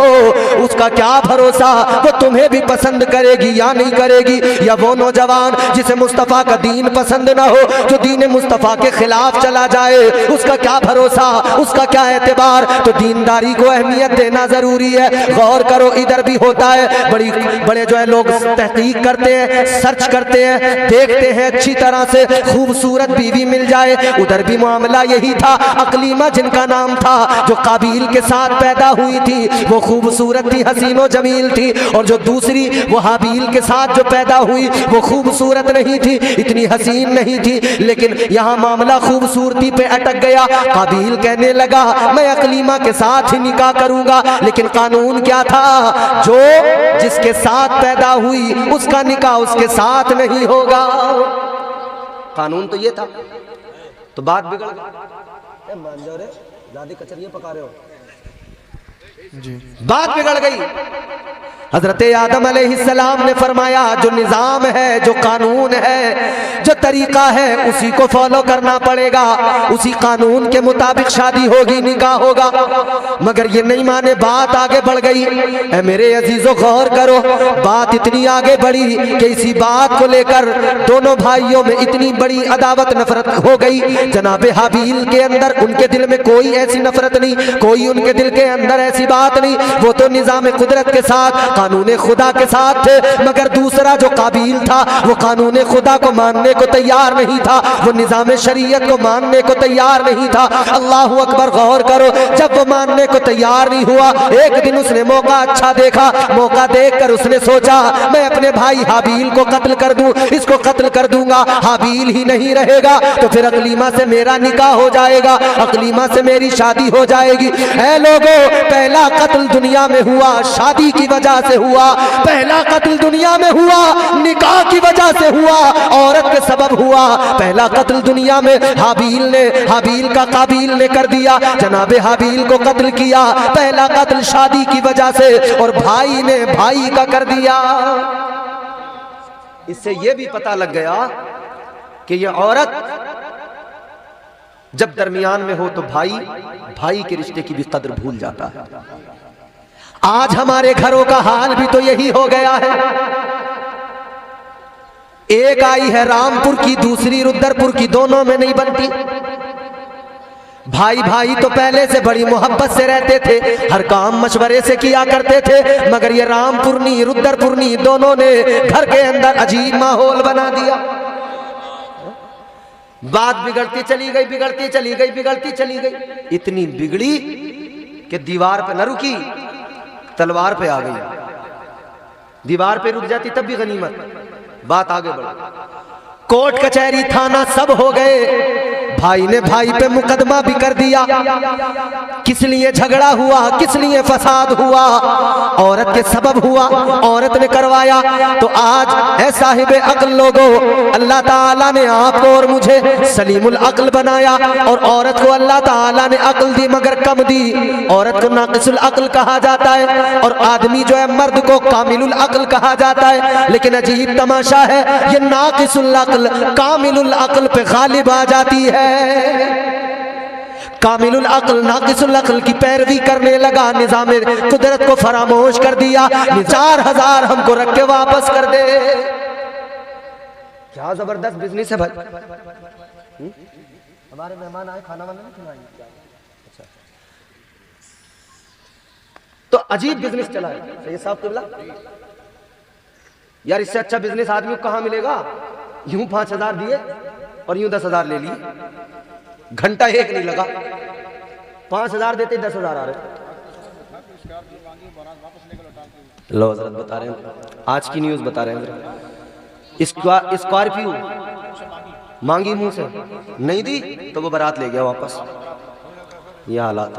उसका क्या भरोसा वो तुम्हें भी पसंद करेगी या नहीं करेगी। या वो नौजवान जिसे मुस्तफा का दीन पसंद न हो, जो दीन मुस्तफा के खिलाफ चला जाए, उसका क्या भरोसा, उसका क्या एतबार। तो दीनदारी को अहमियत देना जरूरी है। गौर करो, इधर भी होता है, बड़े जो है लोग तहकीक करते हैं, सर्च करते हैं, देखते हैं अच्छी तरह से खूबसूरत बीवी मिल जाए। उधर भी मामला यही था। अकलीमा जिनका नाम था, जो काबिल के साथ पैदा हुई थी, वो खूबसूरत थी, हसीनो जमील थी। और जो दूसरी वो हाबील के साथ जो पैदा हुई, वो खूबसूरत नहीं थी, इतनी हसीन नहीं थी। लेकिन यहाँ मामला खूबसूरती पे अटक गया। काबिल कहने लगा मैं अकलीमा के साथ ही निकाह करूंगा, लेकिन कानून क्या था, जो जिसके साथ पैदा हुई उसका निकाह उसके साथ नहीं होगा। कानून तो ये था। तो बात बिगड़ गई। मान जाओ रे, ज्यादा कचरियां पका रहे हो जी। बात बिगड़ गई। हजरत आदम अलैहिस्सलाम ने फरमाया जो निज़ाम है, जो कानून है, जो तरीका है, उसी को फॉलो करना पड़ेगा। उसी कानून के मुताबिक शादी होगी, निकाह होगा। मगर ये नहीं माने, बात आगे बढ़ गई। ऐ मेरे अजीजों गौर करो, बात इतनी आगे बढ़ी कि इसी बात को लेकर दोनों भाइयों में इतनी बड़ी अदावत नफरत हो गई। जनाबे हाबील के अंदर, उनके दिल में कोई ऐसी नफरत नहीं, कोई उनके दिल के अंदर ऐसी बात नहीं। वो तो निज़ाम कुदरत के साथ, कानून खुदा के साथ थे। मगर दूसरा जो काबिल था, वो कानून खुदा को मानने को तैयार नहीं था, वो निज़ाम शरीयत को मानने को तैयार नहीं था। अल्लाह अकबर, गौर करो, जब वो मानने को तैयार नहीं हुआ, एक दिन उसने मौका अच्छा देखा। मौका देखकर उसने सोचा मैं अपने भाई हाबील को कत्ल कर दूं, इसको कत्ल कर दूंगा, हाबील ही नहीं रहेगा तो फिर अकलीमा से मेरा निकाह हो जाएगा, अकलीमा से मेरी शादी हो जाएगी। ऐ लोगों, पहला कत्ल दुनिया में हुआ शादी की वजह से हुआ, पहला कत्ल दुनिया में हुआ निकाह की वजह से हुआ, औरत के सबब हुआ। पहला कत्ल दुनिया में हाबील का काबिल ने कर दिया, जनाबे हाबील को कत्ल किया। पहला कत्ल शादी की वजह से, और भाई ने भाई का कर दिया। इससे यह भी पता लग गया कि यह औरत जब दरमियान में हो तो भाई के रिश्ते की भी कदर भूल जाता है। आज हमारे घरों का हाल भी तो यही हो गया है। एक आई है रामपुर की, दूसरी रुद्रपुर की, दोनों में नहीं बनती। भाई तो पहले से बड़ी मोहब्बत से रहते थे, हर काम मशवरे से किया करते थे। मगर ये रामपुरनी रुद्रपुरनी दोनों ने घर के अंदर अजीब माहौल बना दिया। बात बिगड़ती चली गई, बिगड़ती चली गई, बिगड़ती चली गई। इतनी बिगड़ी कि दीवार पे न रुकी, तलवार पे आ गई। दीवार पे रुक जाती तब भी गनीमत। बात आगे बढ़, कोर्ट कचहरी थाना सब हो गए। भाई ने भाई पे मुकदमा भी कर दिया। किस लिए झगड़ा हुआ, किस लिए फसाद हुआ, औरत के सबब हुआ, औरत ने करवाया। तो आज ऐ साहिबे अक्ल लोगों, अल्लाह ताला ने आपको और मुझे सलीमुल अक्ल बनाया, और औरत को अल्लाह ताला ने अक्ल दी मगर कम दी। औरत को नाकिसुल अक्ल कहा जाता है, और आदमी जो है मर्द को कामिलुल अक्ल कहा जाता है। लेकिन अजीब तमाशा है, ये नाकिसुल अक्ल कामिलुल अक्ल पे गालिब आ जाती है। कामिलुल अक्ल नाकिसुल अक्ल की पैरवी करने लगा, निजाम कुदरत को फरामोश कर दिया। 4000 हमको रख के वापस कर दे। क्या जबरदस्त बिजनेस है भाई। हमारे मेहमान आए, खाना वाना नहीं खिलाएंगे। अच्छा, तो अजीब बिजनेस चला है सैयद साहब किबला। यार इससे अच्छा बिजनेस आदमी को कहां मिलेगा? यूं 5,000 दिए और यूं 10,000 ले लिए, घंटा एक नहीं लगा, 5,000 देते 10,000 आ रहे। लो हजरत बता रहे हैं, आज की न्यूज बता रहे हैं। स्कॉर्पियो मांगी मुंह से, नहीं दी तो वो बारात ले गया वापस। ये हालात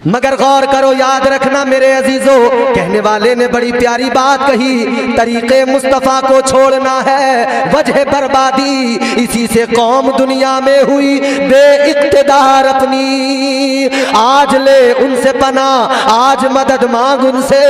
मगर गौर करो, याद रखना मेरे अजीजों, कहने वाले ने बड़ी प्यारी बात कही, तरीके मुस्तफा को छोड़ना है वजह बर्बादी, इसी से कौम दुनिया में हुई बेइक्तिदार अपनी। आज ले उनसे पना, आज मदद मांग उनसे,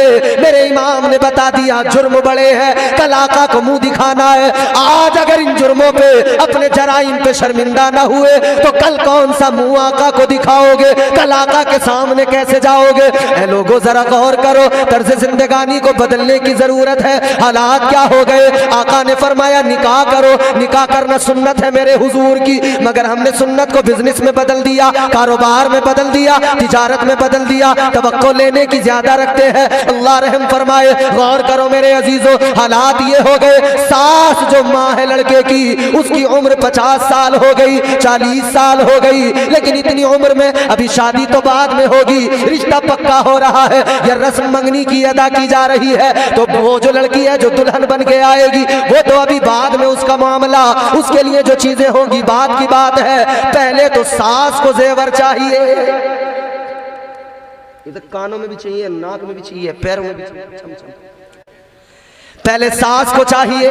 मेरे इमाम ने बता दिया जुर्म बड़े हैं, कल आका को मुंह दिखाना है। आज अगर इन जुर्मों पे, अपने जराइम पे शर्मिंदा ना हुए तो कल कौन सा मुंह आका को दिखाओगे? कल आका के सामने कैसे जाओगे? ऐ लोगों जरा गौर करो, तर्ज जिंदगानी को बदलने की जरूरत है। हालात क्या हो गए? आका ने फरमाया निकाह करो, निकाह करना सुन्नत है मेरे हुजूर की, मगर हमने सुन्नत को बिजनेस में बदल दिया, कारोबार में बदल दिया, तिजारत में बदल दिया, तवक्को लेने की ज्यादा रखते हैं। अल्लाह रहम फरमाए। गौर करो मेरे अजीजों, हालात ये हो गए, सास जो माँ है लड़के की, उसकी उम्र 50 साल हो गई, 40 साल हो गई, लेकिन इतनी उम्र में अभी शादी तो बाद में होगी, रिश्ता पक्का हो रहा है, या रस्म मंगनी की अदा की जा रही है, तो वो जो लड़की है जो दुल्हन बन के आएगी वो तो अभी बाद में उसका मामला, उसके लिए जो चीजें होंगी बाद की बात है। पहले तो सास को जेवर चाहिए, इधर कानों में भी चाहिए, नाक में भी चाहिए, पैरों में भी चाहिए, चमचम। पहले सास को चाहिए,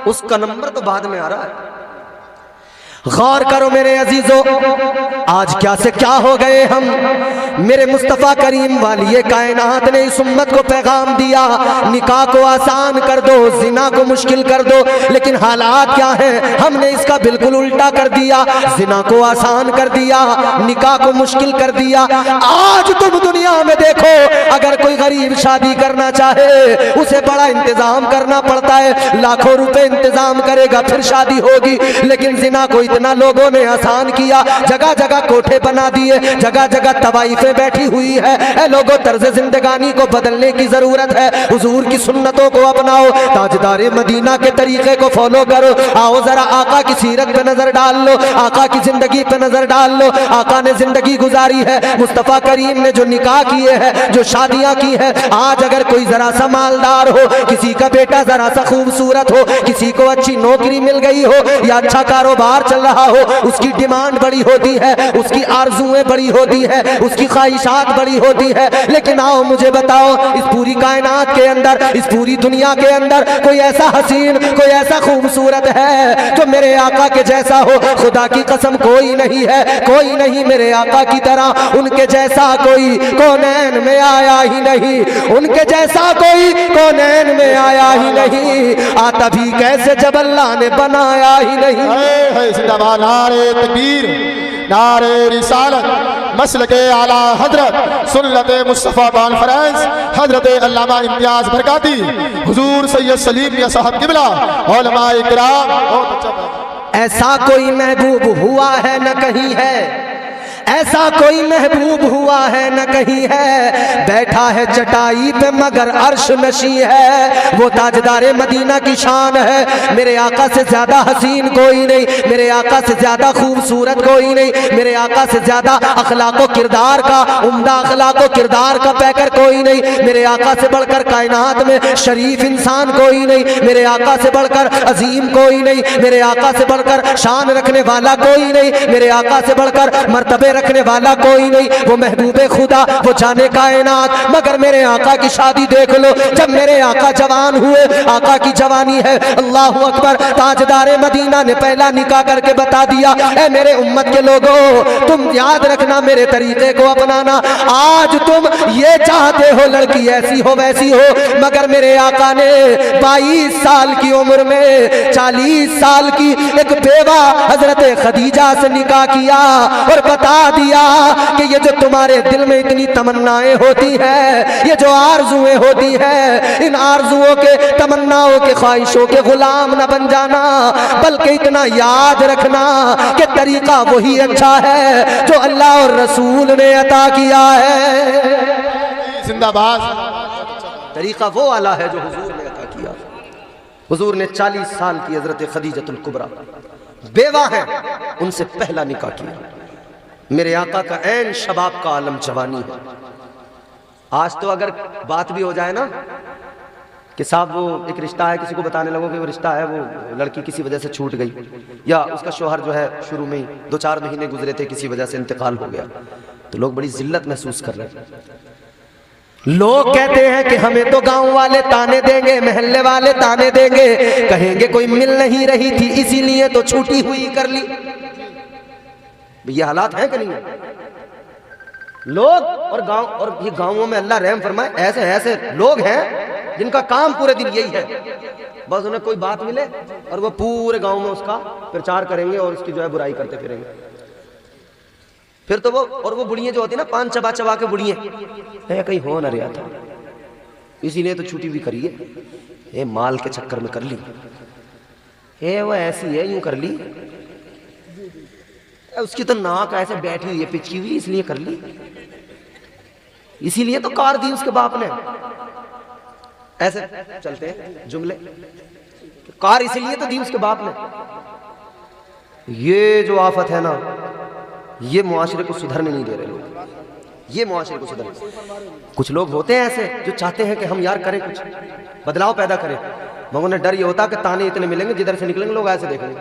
उसका नंबर तो बाद में आ रहा है। गौर करो मेरे अजीजों, आज क्या से क्या हो गए हम। मेरे मुस्तफ़ा करीम वाली ये कायनात ने इस उम्मत को पैगाम दिया, निकाह को आसान कर दो, जिना को मुश्किल कर दो, लेकिन हालात क्या है? हमने इसका बिल्कुल उल्टा कर दिया, जिना को आसान कर दिया, निकाह को मुश्किल कर दिया। आज तुम दुनिया में देखो, अगर कोई गरीब शादी करना चाहे उसे बड़ा इंतजाम करना पड़ता है, लाखों रुपए इंतजाम करेगा फिर शादी होगी, लेकिन जिना को इतना लोगों ने आसान किया, जगह जगह कोठे बना दिए, जगह जगह तवाइफें बैठी हुई है। ऐ लोगों, तर्ज जिंदगानी को बदलने की जरूरत है, हुजूर की सुन्नतों को अपनाओ, ताजदारे मदीना के तरीके को फॉलो करो। आओ जरा आका की सीरत पे नजर डाल लो, आका की जिंदगी पे नजर डाल लो। आका ने जिंदगी गुजारी है, मुस्तफा करीम ने जो निकाह किए हैं, जो शादियां की है। आज अगर कोई जरा सा मालदार हो, किसी का बेटा जरा सा खूबसूरत हो, किसी को अच्छी नौकरी मिल गई हो या अच्छा कारोबार चल रहा हो, उसकी डिमांड बड़ी होती है, उसकी आरजुएं बड़ी होती है, उसकी ख्वाहिशात बड़ी होती है। लेकिन आओ मुझे बताओ, इस पूरी कायनात के अंदर, इस पूरी दुनिया के अंदर कोई ऐसा हसीन, कोई ऐसा खूबसूरत है जो मेरे आका के जैसा हो? खुदा की कसम कोई नहीं है, कोई नहीं मेरे आका की तरह। उनके जैसा कोई कौनैन में आया ही नहीं, उनके जैसा कोई कौनैन में आया ही नहीं, आता भी कैसे जब अल्लाह ने बनाया ही नहीं। नारे तकबीर, नारे रिसालत, मसलके आला हजरत सुन्नत मुस्तफ़ा कॉन्फ्रेंस, हजरत अल्लामा इम्तियाज बरकाती, हुजूर सैयद सलीम मियां साहब किबला, उलमाए किराम। ऐसा कोई महबूब हुआ है न कहीं है, ऐसा कोई महबूब हुआ है न कहीं है, बैठा है चटाई पे मगर अर्श नशी है, वो ताजदारे मदीना की शान है। मेरे आका से ज्यादा हसीन कोई नहीं, मेरे आका से ज्यादा खूबसूरत कोई नहीं, मेरे आका से ज्यादा अखलाको किरदार का, उम्दा अखलाको किरदार का पैकर कोई नहीं, मेरे आका से बढ़कर कायनात में शरीफ इंसान कोई नहीं, मेरे आका से बढ़कर अजीम कोई नहीं, मेरे आका से बढ़कर शान रखने वाला कोई नहीं, मेरे आका से बढ़कर मर्तबे रखने वाला कोई नहीं। वो महबूबे खुदा, वो जाने कायनात। मगर मेरे आका की शादी देख लो, जब मेरे आका जवान हुए, आका की जवानी है, अल्लाह अकबर, ताजदारे मदीना ने पहला निकाह करके बता दिया, ऐ मेरे उम्मत के लोगों, तुम याद रखना, मेरे तरीके को अपनाना। आज तुम ये चाहते हो लड़की ऐसी हो वैसी हो, मगर मेरे आका ने 22 साल की उम्र में 40 साल की एक बेवा हजरत खदीजा से निकाह किया और बता दिया कि ये जो तुम्हारे दिल में इतनी तमन्नाएं होती है, ये जो आरजुएं होती है, इन आरजुओं के, तमन्नाओं के, ख्वाहिशों के गुलाम न बन जाना, बल्कि इतना याद रखना कि तरीका वही अच्छा है जो अल्लाह और रसूल ने अता किया है। जिंदाबाद। तरीका वो वाला है जो हुजूर ने अता किया। हुजूर ने 40 साल की हजरत खदीजतुल कुबरा बेवा है, उनसे पहला निकाह किया। मेरे आका का ऐन शबाब का आलम जवानी है। आज तो अगर बात भी हो जाए ना कि साहब वो एक रिश्ता है, किसी को बताने लगो कि वो रिश्ता है, वो लड़की किसी वजह से छूट गई, या उसका शोहर जो है शुरू में ही 2-4 महीने गुजरे थे, किसी वजह से इंतकाल हो गया, तो लोग बड़ी जिल्लत महसूस कर रहे हैं। लोग कहते हैं कि हमें तो गांव वाले ताने देंगे, मोहल्ले वाले ताने देंगे, कहेंगे कोई मिल नहीं रही थी इसीलिए तो छूटी हुई कर ली। ये हालात हैं कि नहीं है? लोग और गांव, और ये गांवों में अल्लाह रहम फरमाए, ऐसे ऐसे लोग हैं जिनका काम पूरे दिन यही है, बस उन्हें कोई बात मिले और वो पूरे गांव में उसका प्रचार करेंगे और उसकी जो है बुराई करते फिरेंगे। फिर तो वो बुढ़ियाँ जो होती है ना, पान चबा चबा के बुढ़ियाँ, कहीं हो ना रहा था इसीलिए तो छुट्टी भी करी है, माल के चक्कर में कर ली, वो ऐसी है यूं कर ली, उसकी तो नाक ऐसे बैठी हुई है पिचकी हुई इसलिए कर ली, इसीलिए तो कार दी उसके बाप ने। ऐसे चलते हैं जुमले, कार इसीलिए तो दी उसके बाप ने। ये जो आफत है ना, ये मुआशरे को सुधरने नहीं दे रहे लोग, ये मुआशरे को सुधरने। कुछ लोग होते हैं ऐसे जो चाहते हैं कि हम यार करें, कुछ बदलाव पैदा करें, मगर उन्हें डर ये होता कि ताने इतने मिलेंगे, जिधर से निकलेंगे लोग ऐसे देखेंगे,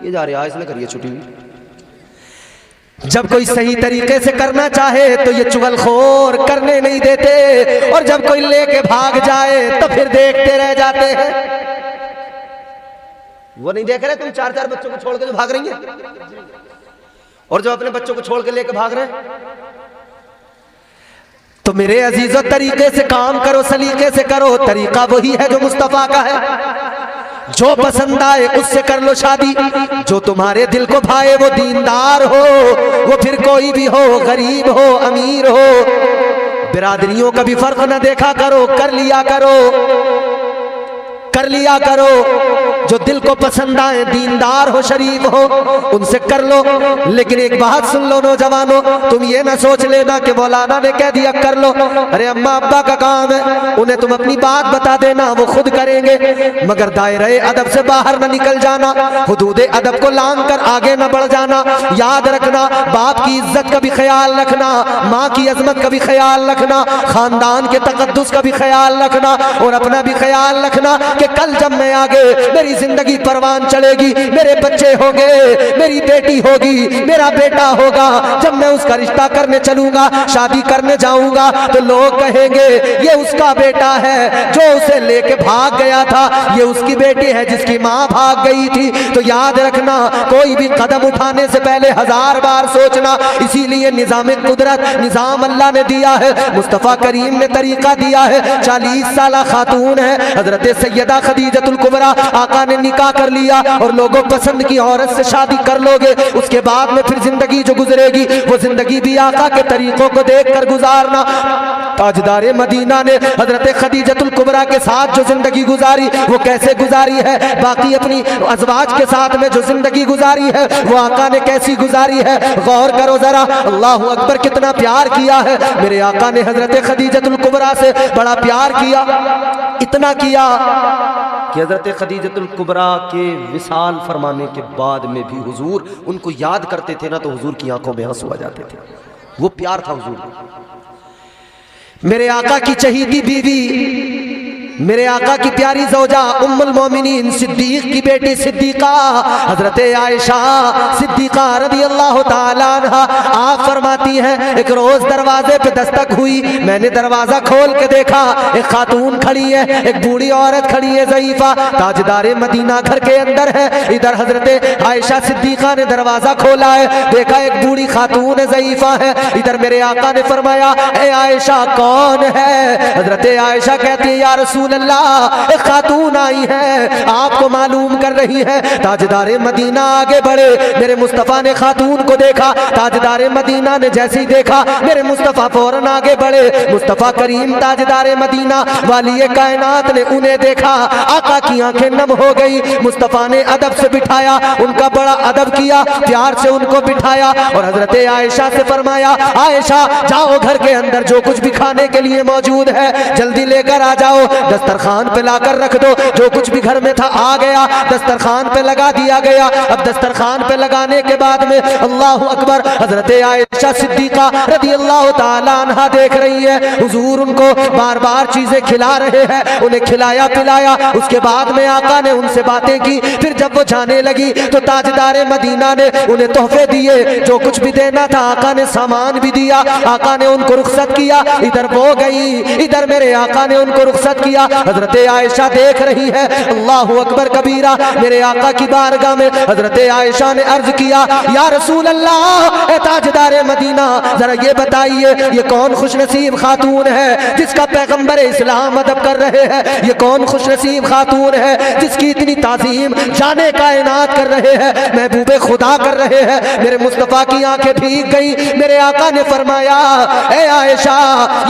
ये जा रहे इसने करिए छुट्टी हुई। जब कोई सही तरीके से करना चाहे तो ये चुगलखोर करने नहीं देते, और जब कोई लेके भाग जाए तो फिर देखते रह जाते हैं। वो नहीं देख रहे तुम 4-4 बच्चों को छोड़ के जो भाग रही हैं, और जो अपने बच्चों को छोड़ के लेके भाग रहे हैं। तो मेरे अजीजों, तरीके से काम करो, सलीके से करो, तरीका वही है जो मुस्तफा का है। जो पसंद आए उससे कर लो शादी, जो तुम्हारे दिल को भाए वो दीनदार हो, वो फिर कोई भी हो, गरीब हो अमीर हो, बिरादरियों का भी फर्क न देखा करो, कर लिया करो, कर लिया करो। जो दिल को पसंद आए, दीनदार हो, शरीफ हो, उनसे कर लो। लेकिन एक बात सुन लो नौजवानों, तुम ये ना सोच लेना कि मौलाना ने कह दिया कर लो, अरे अम्मा अब्बा का काम है, उन्हें तुम अपनी बात बता देना, वो खुद करेंगे, मगर दायरे अदब से बाहर न निकल जाना, हुदूद अदब को लांग कर आगे न बढ़ जाना। याद रखना, बाप की इज्जत का भी ख्याल रखना, माँ की अजमत का भी ख्याल रखना, खानदान के तकद्दुस का भी ख्याल रखना, और अपना भी ख्याल रखना कि कल जब मैं आगे, मेरी जिंदगी परवान चलेगी, मेरे बच्चे होंगे, मेरी बेटी होगी, मेरा बेटा होगा, जब मैं उसका रिश्ता करने चलूंगा, शादी करने जाऊंगा, तो लोग कहेंगे ये उसका बेटा है जो उसे लेके भाग गया था, ये उसकी बेटी है जिसकी माँ भाग गई थी। तो याद रखना, कोई भी कदम उठाने से पहले 1000 बार सोचना। इसीलिए निजाम कुदरत, निजाम अल्लाह ने दिया है, मुस्तफ़ा करीम ने तरीका दिया है। 40 साल खातून है हजरत सैयदा खदीजतुल कुबरा, आका ने निकाह कर लिया और लोगों पसंद की औरत से शादी कर लोगे, उसके बाद में फिर जिंदगी जो गुजरेगी वो जिंदगी भी आका के तरीकों को देख कर गुजारना। ताजदारे मदीना ने हजरत खदीजतुल कुबरा के साथ जो जिंदगी गुजारी वो कैसे गुजारी है, बाकी अपनी अज़वाज के साथ में जो जिंदगी गुजारी है वो आका ने कैसी गुजारी है, गौर करो जरा। अल्लाहु अकबर, कितना प्यार किया है मेरे आका ने हजरत खदीजतुल कुबरा से, बड़ा प्यार किया, इतना किया कि हजरत खदीजतुल कुबरा के विसाल फरमाने के बाद में भी हुजूर उनको याद करते थे ना, तो हुजूर की आंखों में आंसू आ जाते थे। वो प्यार था हुजूर। मेरे आका की चहीती बीवी, मेरे आका की प्यारी ज़ौजा उम्मुल मोमिनीन सिद्दीक की बेटी सिद्दीका हजरत आयशा सिद्दीका रज़ी अल्लाह ताला अन्हा, आप फरमाती हैं एक रोज दरवाजे पे दस्तक हुई, मैंने दरवाजा खोल के देखा, एक खातून खड़ी है, एक बूढ़ी औरत खड़ी है ज़ईफा, ताजदारे मदीना घर के अंदर है। इधर हजरत आयशा सिद्दीका ने दरवाजा खोला है, देखा एक बूढ़ी खातून ज़ईफा है। इधर मेरे आका ने फरमाया ए आयशा कौन है? हजरत आयशा कहती है या रसूल रसूल अल्लाह, एक खातून आई है, आपको मालूम कर रही है। ताजदारे मदीना आगे बढ़े, मेरे मुस्तफ़ा ने खातून को देखा। ताजदारे मदीना ने जैसे ही देखा, मेरे मुस्तफ़ा फौरन आगे बढ़े। मुस्तफ़ा करीम ताजदारे मदीना वाली कायनात ने उन्हें देखा, आका की आंखें नम हो गई। मुस्तफ़ा ने अदब से बिठाया, उनका बड़ा अदब किया, प्यार से उनको बिठाया और हजरत आयशा से फरमाया, आयशा जाओ घर के अंदर जो कुछ भी खाने के लिए मौजूद है जल्दी लेकर आ जाओ, दस्तरखान पे लाकर रख दो। जो कुछ भी घर में था आ गया, दस्तरखान पे लगा दिया गया। अब दस्तरखान पे लगाने के बाद में अल्लाह अकबर, हजरत आयशा सिद्दीका रज़ी अल्लाह ताला अन्हा देख रही है, हुजूर उनको बार बार चीजें खिला रहे हैं, उन्हें खिलाया पिलाया। उसके बाद में आका ने उनसे बातें की। फिर जब वो जाने लगी तो ताजदारे मदीना ने उन्हें तोहफे दिए, जो कुछ भी देना था आका ने सामान भी दिया। आका ने उनको रुखसत किया, इधर वो गई, इधर मेरे आका ने उनको रुखसत किया। हजरत आयशा देख रही है, अल्लाह अकबर कबीरा। मेरे आका की बारगाह में हजरत आयशा ने अर्ज किया, या रसूल अल्लाह, ए ताजदारे मदीना, जरा ये बताइए ये कौन खुशनसीब खातून है जिसका पैगंबर इस्लाम अदब कर रहे हैं? ये कौन खुशनसीब खातून है जिसकी इतनी ताजीम जाने कायनात कर रहे हैं, महबूबे खुदा कर रहे हैं? मेरे मुस्तफ़ा की आंखें भीग गई। मेरे आका ने फरमाया, ए आयशा,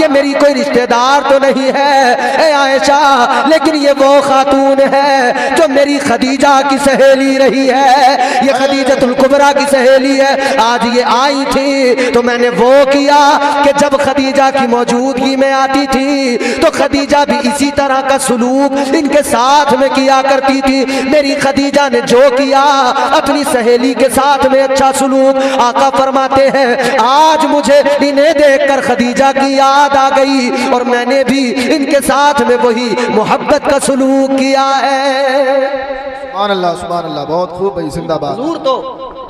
ये मेरी कोई रिश्तेदार तो नहीं है ए आयशा, लेकिन ये वो खातून है जो मेरी खदीजा की सहेली रही है, ये खदीजतुल कुबरा की सहेली है। आज ये आई थी तो मैंने वो किया कि जब खदीजा की मौजूदगी में आती थी तो खदीजा भी इसी तरह का सुलूक इनके साथ में किया करती थी। मेरी खदीजा ने जो किया अपनी सहेली के साथ में अच्छा सुलूक, आका फरमाते हैं आज मुझे इन्हें देखकर खदीजा की याद आ गई और मैंने भी इनके साथ में वही मोहब्बत का सुलूक किया है। सुभान अल्लाह, सुभान अल्लाह, बहुत खूब भाई, जिंदाबाद। हुजूर तो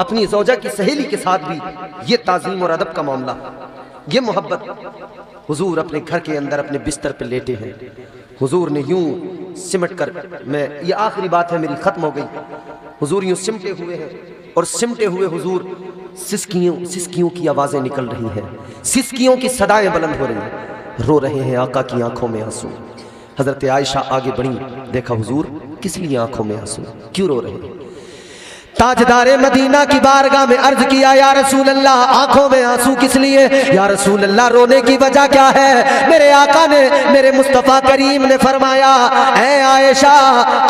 अपनी ज़ौजा की सहेली के साथ भी ये ताज़ीम और अदब का मामला, ये मोहब्बत, हुजूर अपने घर के अंदर अपने बिस्तर पे लेटे हैं। हुजूर ने यूं सिमट कर, मैं ये आखिरी बात है मेरी, ख़त्म हो गई। हुजूर यूं सिमटे हुए हैं और सिमटे हुए हुजूर सिसकियों की आवाज़ें निकल रही हैं, सिसकियों की सदाएं बुलंद हो रही हैं, रो रहे हैं आका की आंखों में आंसू। हजरत आयशा आगे बढ़ी, देखा हुजूर किस लिए आंखों में आंसू, क्यों रो रहे हैं? ताजदारे मदीना की बारगाह में अर्ज किया, या रसूल अल्लाह, आंखों में आंसू किस लिए? या रसूल अल्लाह, रोने की वजह क्या है? मेरे आका ने, मेरे मुस्तफ़ा करीम ने फरमाया, ऐ आयशा,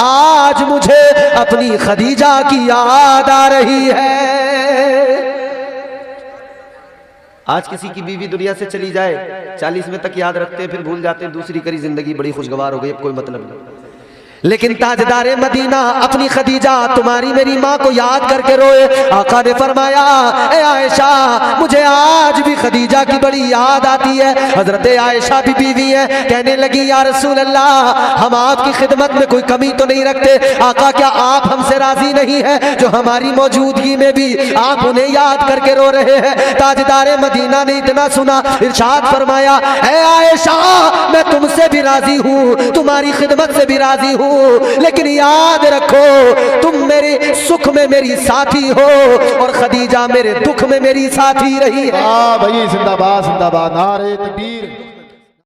आज मुझे अपनी खदीजा की याद आ रही है। आज किसी की बीवी दुनिया से चली जाए, 40 में तक याद रखते हैं, फिर भूल जाते हैं, दूसरी करी जिंदगी बड़ी खुशगवार हो गई, अब कोई मतलब नहीं। लेकिन ताजदारे मदीना अपनी खदीजा, तुम्हारी मेरी माँ को याद करके रोए। आका ने फरमाया, ए आयशा, मुझे आज भी खदीजा की बड़ी याद आती है। हजरत आयशा भी बीवी है, कहने लगी, या रसूल अल्लाह, हम आपकी खिदमत में कोई कमी तो नहीं रखते। आका, क्या आप हमसे राजी नहीं है जो हमारी मौजूदगी में भी आप उन्हें याद करके रो रहे हैं? ताजदारे मदीना ने इतना सुना, इरशाद फरमाया, ए आयशा, मैं तुमसे भी राजी हूँ, तुम्हारी खिदमत से भी राजी हूँ, लेकिन याद रखो तुम मेरे सुख में मेरी साथी हो और खदीजा मेरे दुख में मेरी साथी रही है। भाई, जिंदाबाद, जिंदाबाद, नारे तकबीर।